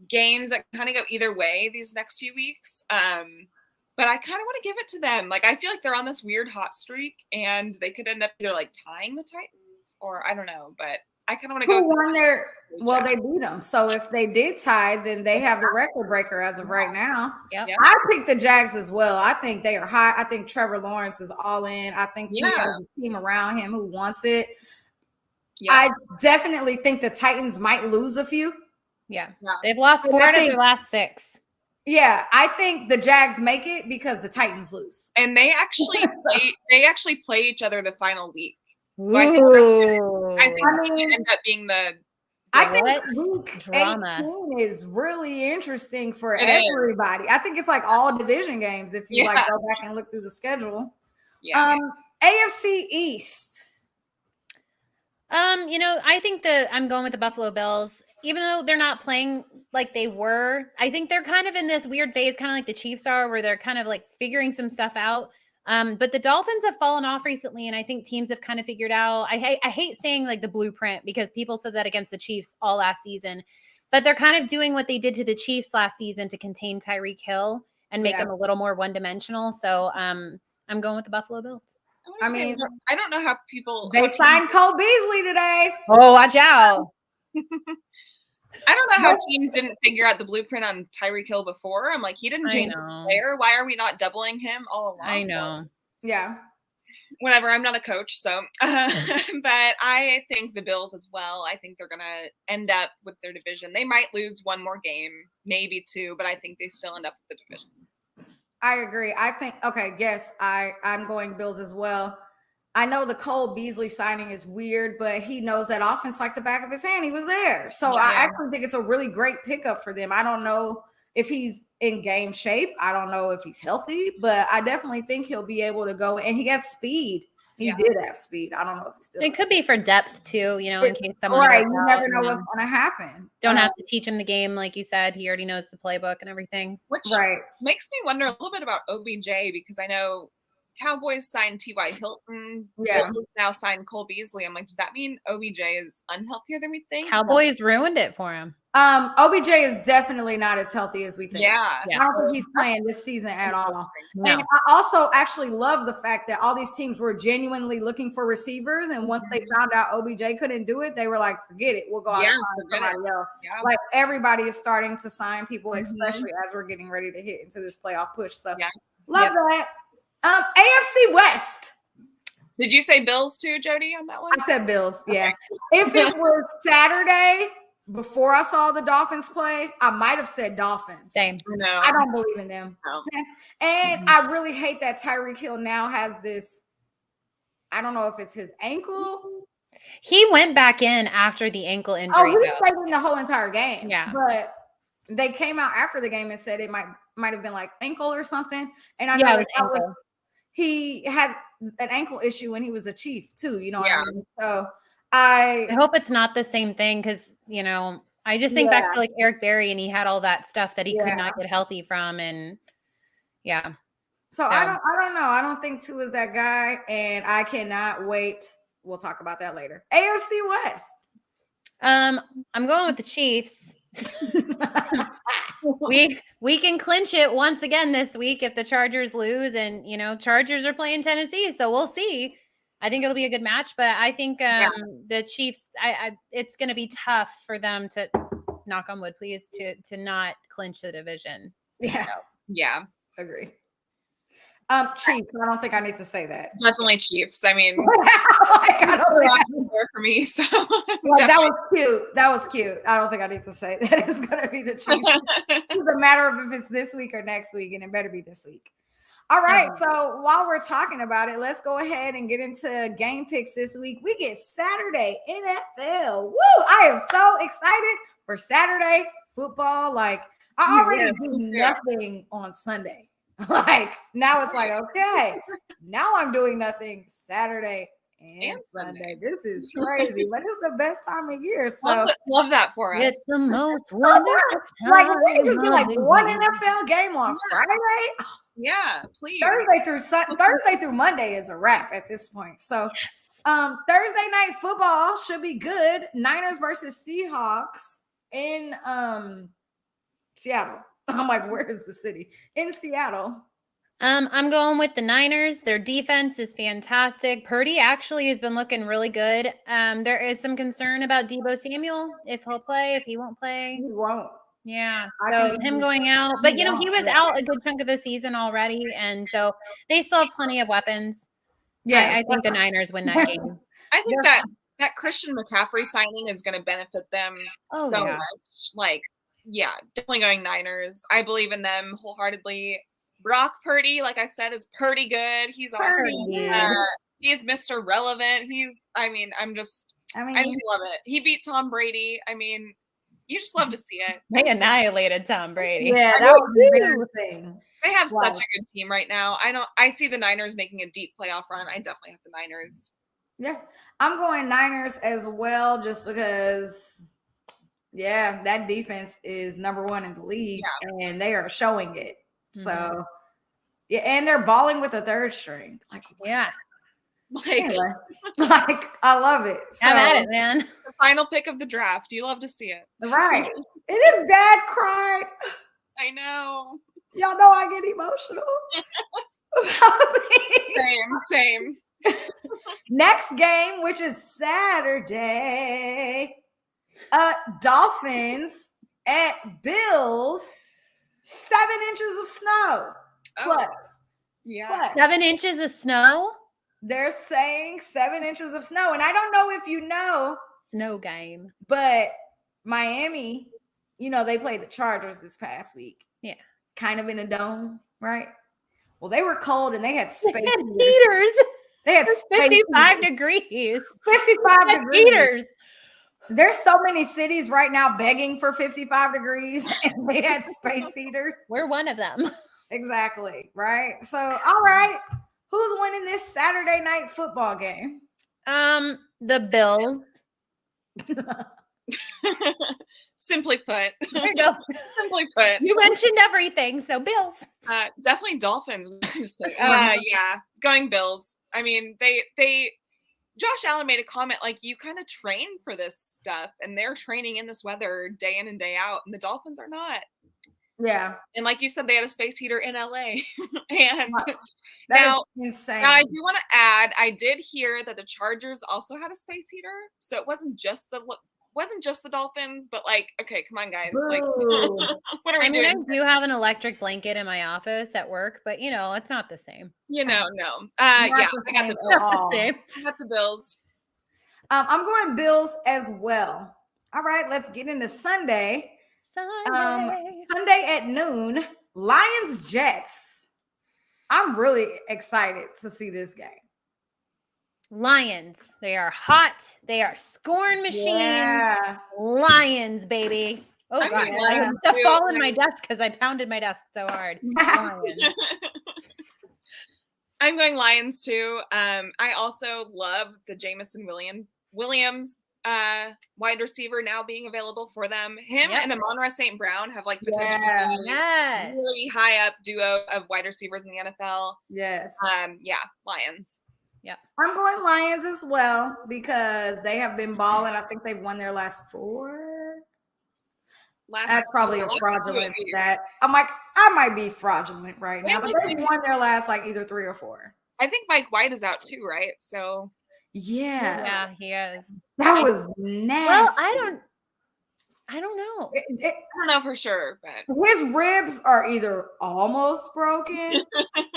games that kind of go either way these next few weeks. But I kind of want to give it to them. Like, I feel like they're on this weird hot streak, and they could end up either like tying the Titans or I don't know. But I kind of want to go. Who won their? Well, they beat them. So if they did tie, then they have the record breaker as of right now. Yep. I picked the Jags as well. I think they are high. I think Trevor Lawrence is all in. I think he has a team around him who wants it. Yeah. I definitely think the Titans might lose a few. Yeah. They've lost 4 out of their last 6. Yeah, I think the Jags make it because the Titans lose. And they actually play each other the final week. So I think that's going to end up being I think week drama 18 is really interesting for everybody. I think it's like all division games if you like go back and look through the schedule. Yeah. AFC East. I think I'm going with the Buffalo Bills. Even though they're not playing like they were, I think they're kind of in this weird phase, kind of like the Chiefs are, where they're kind of like figuring some stuff out. But the Dolphins have fallen off recently, and I think teams have kind of figured out. I hate saying like the blueprint because people said that against the Chiefs all last season, but they're kind of doing what they did to the Chiefs last season to contain Tyreek Hill and make them a little more one-dimensional. So I'm going with the Buffalo Bills. I mean, I don't know how people. They signed Cole Beasley today. Oh, watch out. I don't know how teams didn't figure out the blueprint on Tyreek Hill before. I'm like, he didn't change his player. Why are we not doubling him all along? I know. Yeah. Whatever. I'm not a coach, so. But I think the Bills as well. I think they're going to end up with their division. They might lose 1 more game, maybe 2, but I think they still end up with the division. I agree. I think, I'm going Bills as well. I know the Cole Beasley signing is weird, but he knows that offense like the back of his hand. He was there. So I actually think it's a really great pickup for them. I don't know if he's in game shape. I don't know if he's healthy, but I definitely think he'll be able to go. And he has speed. He did have speed. I don't know if he still. It could be for depth too, in case someone. Right. You never know what's going to happen. Don't have to teach him the game. Like you said, he already knows the playbook and everything. Which makes me wonder a little bit about OBJ because I know Cowboys signed T.Y. Hilton. Bills now signed Cole Beasley. I'm like, does that mean OBJ is unhealthier than we think? Cowboys ruined it for him. OBJ is definitely not as healthy as we think. Yeah. I don't think he's playing this season at all. No. And I also actually love the fact that all these teams were genuinely looking for receivers. And once they found out OBJ couldn't do it, they were like, forget it. We'll go out and find somebody else. Yeah. Like everybody is starting to sign people, especially as we're getting ready to hit into this playoff push. So love that. AFC West. Did you say Bills too, Jodi, on that one? I said Bills, yeah. If it was Saturday before I saw the Dolphins play, I might have said Dolphins. Same. No. I don't believe in them. No. And I really hate that Tyreek Hill now has this, I don't know if it's his ankle He went back in after the ankle Oh, injury. he played in the whole entire game. Yeah. But they came out after the game and said it might have been like ankle or something. And I Yeah, know it was ankle. he had an ankle issue when he was a Chief too, you know Yeah. what I mean? So I hope it's not the same thing because, you know, I just think back to like Eric Berry and he had all that stuff that he could not get healthy from. And yeah. So I don't know. I don't think Tua is that guy. And I cannot wait. We'll talk about that later. AFC West. I'm going with the Chiefs. we can clinch it once again this week if the Chargers lose, and you know, Chargers are playing Tennessee, so we'll see. I think it'll be a good match, but I think the Chiefs, it's going to be tough for them to, knock on wood, please, to not clinch the division. Yeah, yeah, agree. Chiefs. I don't think I need to say that. Definitely Chiefs. I mean, for me. So that was cute. That was cute. I don't think I need to say that it's gonna be the Chiefs. It's a matter of if it's this week or next week, and it better be this week. All right. So while we're talking about it, let's go ahead and get into game picks this week. We get Saturday NFL. Woo! I am so excited for Saturday football. Like I already do nothing on Sunday. Like now it's like, okay, now I'm doing nothing Saturday and Sunday. This is crazy, but it's the best time of year. So love that for us. It's the most wonderful time. Like we can just be like one NFL game on Friday. Yeah, please. Thursday through Monday is a wrap at this point. So Thursday night football should be good. Niners versus Seahawks in Seattle. I'm like, where is the city? In Seattle. I'm going with the Niners. Their defense is fantastic. Purdy actually has been looking really good. There is some concern about Deebo Samuel, if he'll play, if he won't play. He won't. Yeah. So him going out, but you know, he was out a good chunk of the season already. And so they still have plenty of weapons. Yeah. I think the Niners win that game. I think that Christian McCaffrey signing is going to benefit them so much. Like, yeah, definitely going Niners. I believe in them wholeheartedly. Brock Purdy, like I said, is pretty good. He's awesome. He's Mr. Relevant. I just love it. He beat Tom Brady. I mean, you just love to see it. They annihilated Tom Brady. Yeah, that was a big thing. They have such a good team right now. I see the Niners making a deep playoff run. I definitely have the Niners. Yeah, I'm going Niners as well, just because. Yeah, that defense is number one in the league, and they are showing it. So, yeah, and they're balling with a third string. Like, anyway, like I love it. So, I'm at it, man. The final pick of the draft. You love to see it, right? It is. Dad cried. I know. Y'all know I get emotional. Same. Next game, which is Saturday. Dolphins at Bills, 7 inches of snow plus. Yeah. 7 inches of snow? They're saying 7 inches of snow. And I don't know if you know. Snow game. But Miami, you know, they played the Chargers this past week. Yeah. Kind of in a dome, right? Well, they were cold and they had space heaters. They had 55 degrees. 55 degrees. Heaters. There's so many cities right now begging for 55 degrees, and they had space heaters. We're one of them. Exactly, right? So, all right. Who's winning this Saturday night football game? The Bills. Simply put. There you go. Simply put. You mentioned everything, so Bills. Definitely Dolphins. Yeah, going Bills. I mean, they Josh Allen made a comment like, you kind of train for this stuff, and they're training in this weather day in and day out, and the Dolphins are not. Yeah. And like you said, they had a space heater in LA. And now, insane. Now I do want to add, I did hear that the Chargers also had a space heater, so it wasn't just the Dolphins, but like, okay, come on, guys. Like, what are we doing? I do have an electric blanket in my office at work, but you know, it's not the same. No. Yeah, I got the Bills. I got the Bills. I'm going Bills as well. All right, let's get into Sunday. Sunday at noon, Lions Jets. I'm really excited to see this game. Lions. They are hot. They are scoring machines. Yeah. Lions, baby. Oh, I'm God. going I Lions have too. fallen my desk because I pounded my desk so hard. Lions. I'm going Lions too. I also love the Jamison Williams wide receiver now being available for them. Him and Amon-Ra St. Brown have like potentially really high up duo of wide receivers in the NFL. Yes. Lions. Yep. I'm going Lions as well because they have been balling. I think they've won their last 4. That's probably a fraudulent stat. I'm like, I might be fraudulent right now, but they've won their last like either 3 or 4. I think Mike White is out too, right? So yeah, he is. That was nasty. Well, I don't know. I don't know for sure, but his ribs are either almost broken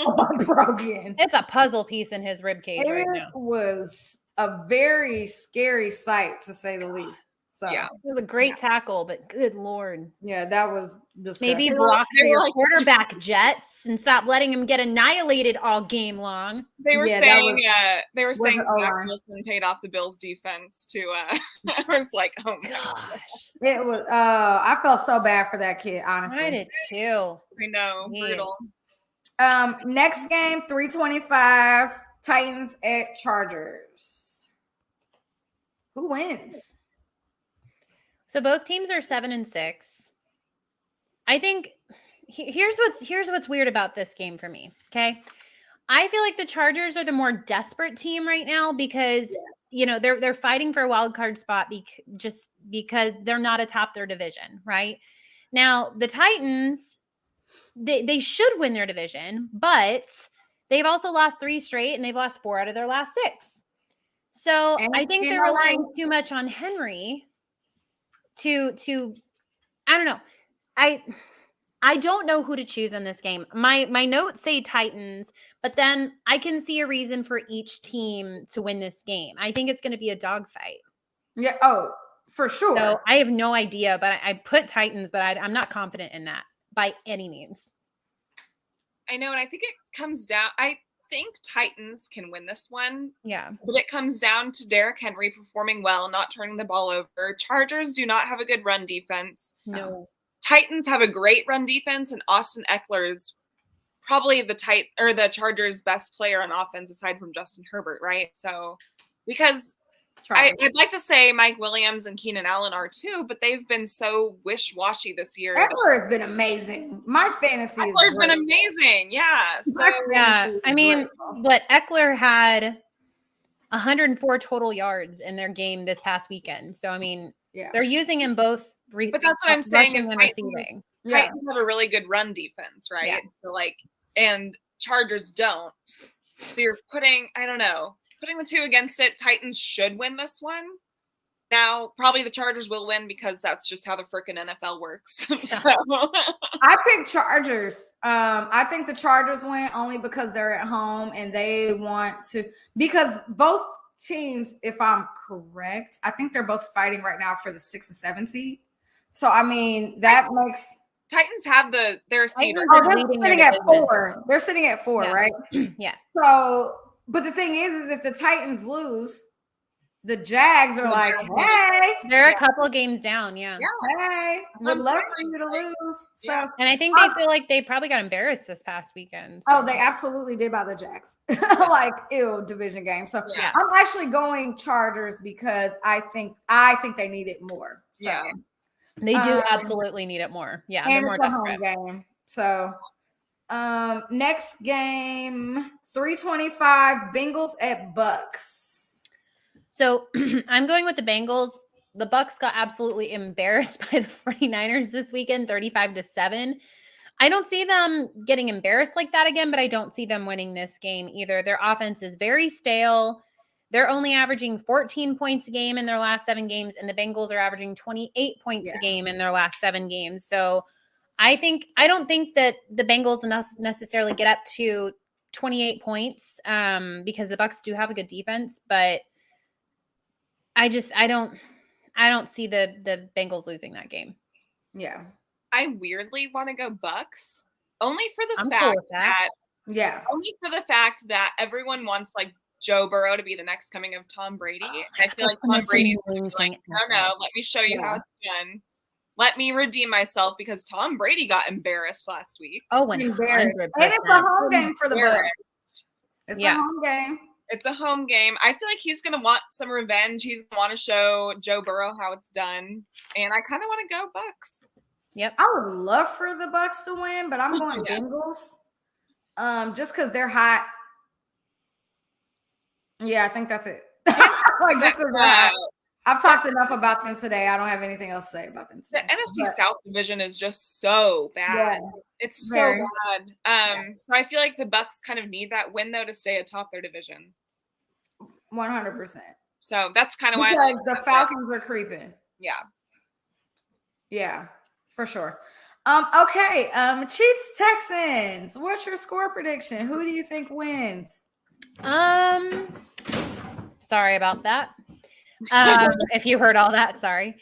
or broken. It's a puzzle piece in his rib cage right now. It was a very scary sight, to say the least. So it was a great tackle, but good Lord. Yeah, that was disgusting. Maybe block for your quarterback, Jets, and stop letting him get annihilated all game long. They were saying Zach Wilson paid off the Bills defense to I was like, oh my gosh. It was I felt so bad for that kid, honestly. I did too. I know, brutal. Next game, 3:25, Titans at Chargers. Who wins? So both teams are 7-6. I think here's what's weird about this game for me. Okay. I feel like the Chargers are the more desperate team right now because they're fighting for a wild card spot just because they're not atop their division, right? Now the Titans, they should win their division, but they've also lost 3 straight and they've lost 4 out of their last 6. So I think they're relying too much on Henry to I don't know. I don't know who to choose in this game. My notes say Titans, but then I can see a reason for each team to win this game. I think it's going to be a dogfight. Yeah. Oh, for sure. So I have no idea, but I put Titans, but I'm not confident in that by any means. I know, and I think it comes down. I think Titans can win this one. Yeah. But it comes down to Derrick Henry performing well, not turning the ball over. Chargers do not have a good run defense. No. Titans have a great run defense, and Austin Eckler is probably the Chargers' best player on offense aside from Justin Herbert, right? So because I'd like to say Mike Williams and Keenan Allen are too, but they've been so wish-washy this year. Eckler has been amazing. My fantasy Eckler's been amazing. Yeah. So, I mean, but Eckler had 104 total yards in their game this past weekend. So, I mean, they're using him both. But that's what I'm saying. And receiving. Titans have a really good run defense, right? Yeah. So, and Chargers don't. So you're putting the two against it. Titans should win this one. Now, probably the Chargers will win because that's just how the frickin' NFL works. So. I picked Chargers. I think the Chargers win only because they're at home and they want to, because both teams, if I'm correct, I think they're both fighting right now for the 6 and 7 seed. So, I mean, that makes Titans have their seed. They're sitting at 4. They're sitting at 4, right? Yeah. So, but the thing is if the Titans lose, the Jags are like, hey. They're a couple of games down, yeah. Hey, would love for you to lose. So, and I think they feel like they probably got embarrassed this past weekend. So. Oh, they absolutely did by the Jags. Division game. So I'm actually going Chargers because I think they need it more. So. Yeah. They do absolutely need it more. Yeah, and they're more desperate. Game. So next game, 3:25, Bengals at Bucks. So I'm going with the Bengals. The Bucks got absolutely embarrassed by the 49ers this weekend, 35-7. I don't see them getting embarrassed like that again, but I don't see them winning this game either. Their offense is very stale. They're only averaging 14 points a game in their last 7 games, and the Bengals are averaging 28 points a game in their last 7 games. So I don't think that the Bengals necessarily get up to 28 points because the Bucks do have a good defense, but I don't see the Bengals losing that game. Yeah. I weirdly want to go Bucks only for the I'm fact cool with that. only for the fact that everyone wants Joe Burrow to be the next coming of Tom Brady. I feel like That's the Tom most Brady's annoying thing like, ever. no, let me show you how it's done. Let me redeem myself because Tom Brady got embarrassed last week. Oh, Embarrassed. 100%. And it's a home game for the Bucks. Embarrassed. It's Yeah. a home game. It's a home game. I feel like he's going to want some revenge. He's going to want to show Joe Burrow how it's done. And I kind of want to go Bucks. Yep. I would love for the Bucks to win, but I'm going Bengals. Just because they're hot. Yeah, I think that's it. Like, just because they're hot. I've talked enough about them today. I don't have anything else to say about them today. The NFC South division is just so bad. Yeah, it's very. so bad. So I feel like the Bucks kind of need that win though to stay atop their division. 100%. So that's kind of why the Falcons are creeping. Yeah. Yeah, for sure. Okay. Chiefs Texans. What's your score prediction? Who do you think wins? Sorry about that. If you heard all that, sorry.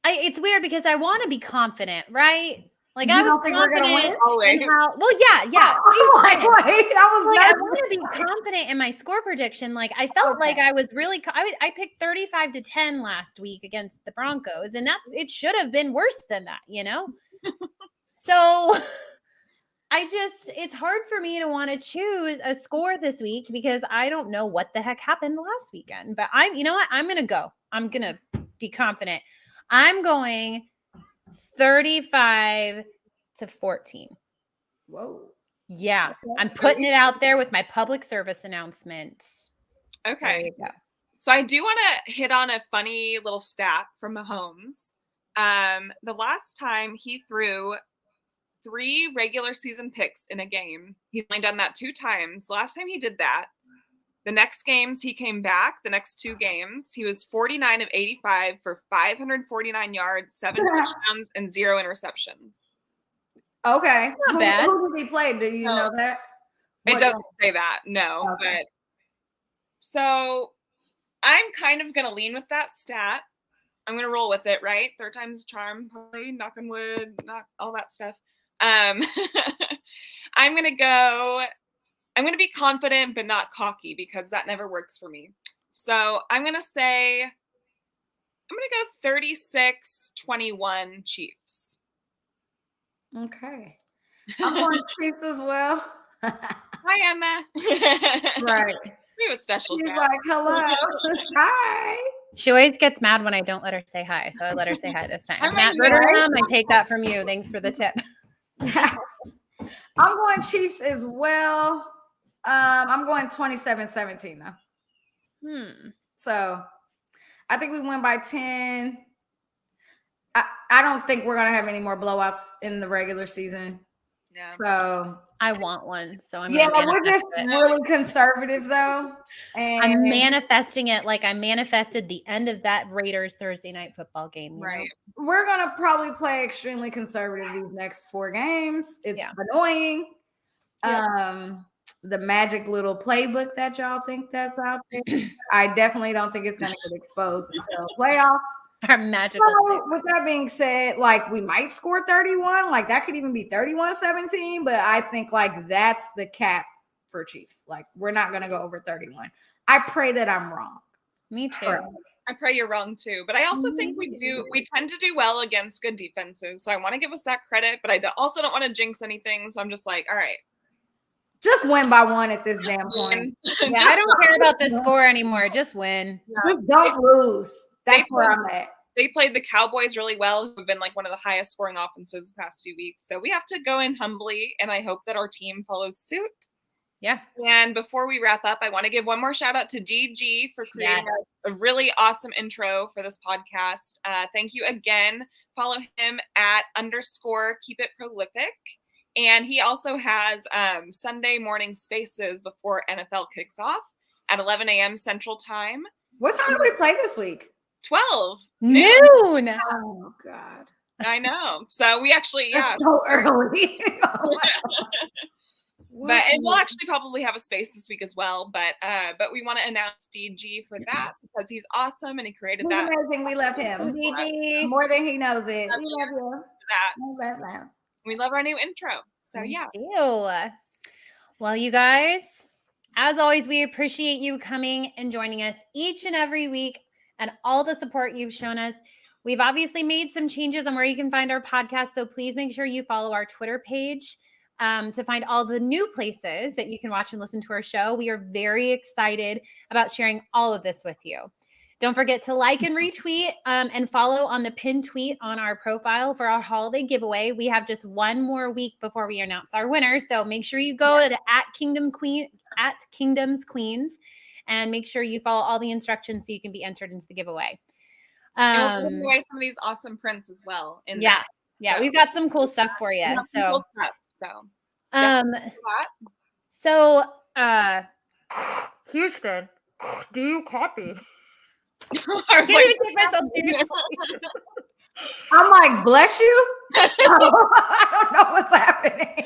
It's weird because I want to be confident, right? Like you I was don't think confident we're gonna win? Always. in how. Well, yeah. I want to be confident in my score prediction. Like I felt like I was really. I picked 35-10 last week against the Broncos, and it should have been worse than that, you know. So. It's hard for me to want to choose a score this week because I don't know what the heck happened last weekend. But you know what? I'm going to go. I'm going to be confident. I'm going 35-14. Whoa. Yeah. I'm putting it out there with my public service announcement. Okay. There you go. So I do want to hit on a funny little stat from Mahomes. The last time he threw 3 regular season picks in a game. He's only done that 2 times. Last time he did that, the next games he came back, the next 2 games, he was 49 of 85 for 549 yards, 7 touchdowns, and 0 interceptions. Okay. Not bad. Who did he play? Do you know that? It doesn't say that, no. Okay. But so I'm kind of going to lean with that stat. I'm going to roll with it, right? 3rd time's a charm, probably, knock on wood, not all that stuff. I'm going to be confident, but not cocky because that never works for me. So I'm going to go 36-21 Chiefs. Okay. I'm going Chiefs as well. Hi, Emma. Right. We have a special She's guest. like, hello. Hi. She always gets mad when I don't let her say hi. So I let her say hi this time. I'm Matt like, Ritterham, I take that from you. Thanks for the tip. I'm going Chiefs as well. I'm going 27-17 though. So I think we win by 10. I don't think we're gonna have any more blowouts in the regular season. Yeah. So I want one. So we're just really conservative though. And I'm manifesting it like I manifested the end of that Raiders Thursday night football game. Right. We're gonna probably play extremely conservative these next 4 games. It's annoying. Yeah. The magic little playbook that y'all think that's out there. I definitely don't think it's gonna get exposed until playoffs. Our magical. So, with that being said, like we might score 31, like that could even be 31-17, but I think like that's the cap for Chiefs. Like we're not gonna go over 31. I pray that I'm wrong. Me too. I pray you're wrong too, but I also think we tend to do well against good defenses. So I want to give us that credit, but I also don't want to jinx anything. So I'm just like, all right. Just win by 1 at this damn point. Yeah, I don't care about the score anymore. Just win. Just don't lose. That's where I'm at. They played the Cowboys really well, who've been like one of the highest scoring offenses the past few weeks. So we have to go in humbly, and I hope that our team follows suit. Yeah. And before we wrap up, I want to give one more shout out to DG for creating a really awesome intro for this podcast. Thank you again. Follow him at _keepitprolific. And he also has Sunday morning spaces before NFL kicks off at 11 a.m. Central Time. What time do we play this week? 12 noon. Oh God. I know. So we actually, That's so early. But and we'll actually probably have a space this week as well. But we want to announce DG for that because he's awesome and he created that. Amazing. We love him. DG. More than he knows it. We love you. We love our new intro. So yeah. Well, you guys, as always, we appreciate you coming and joining us each and every week and all the support you've shown us. We've obviously made some changes on where you can find our podcast, so please make sure you follow our Twitter page to find all the new places that you can watch and listen to our show. We are very excited about sharing all of this with you. Don't forget to like and retweet and follow on the pinned tweet on our profile for our holiday giveaway. We have just one more week before we announce our winner. So make sure you go to @Kingdoms Queens and make sure you follow all the instructions so you can be entered into the giveaway. And we'll give away some of these awesome prints as well. Yeah, we've got some cool stuff for you. Cool stuff, so Houston, do you copy? I was like, take myself seriously. I'm like, bless you. I don't know what's happening.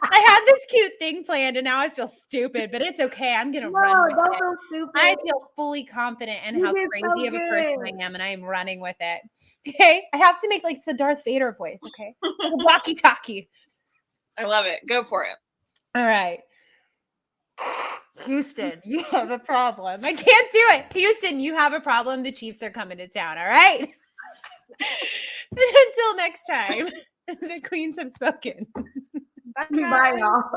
I had this cute thing planned and now I feel stupid, but it's okay. I'm going to run with it. Feel stupid. I feel fully confident in how crazy of a person I am, and I am running with it. Okay. I have to make like the Darth Vader voice. Okay. Walkie-talkie. I love it. Go for it. All right. Houston, you have a problem. I can't do it. Houston, you have a problem. The Chiefs are coming to town. All right. Until next time, the Queens have spoken. Bye, y'all.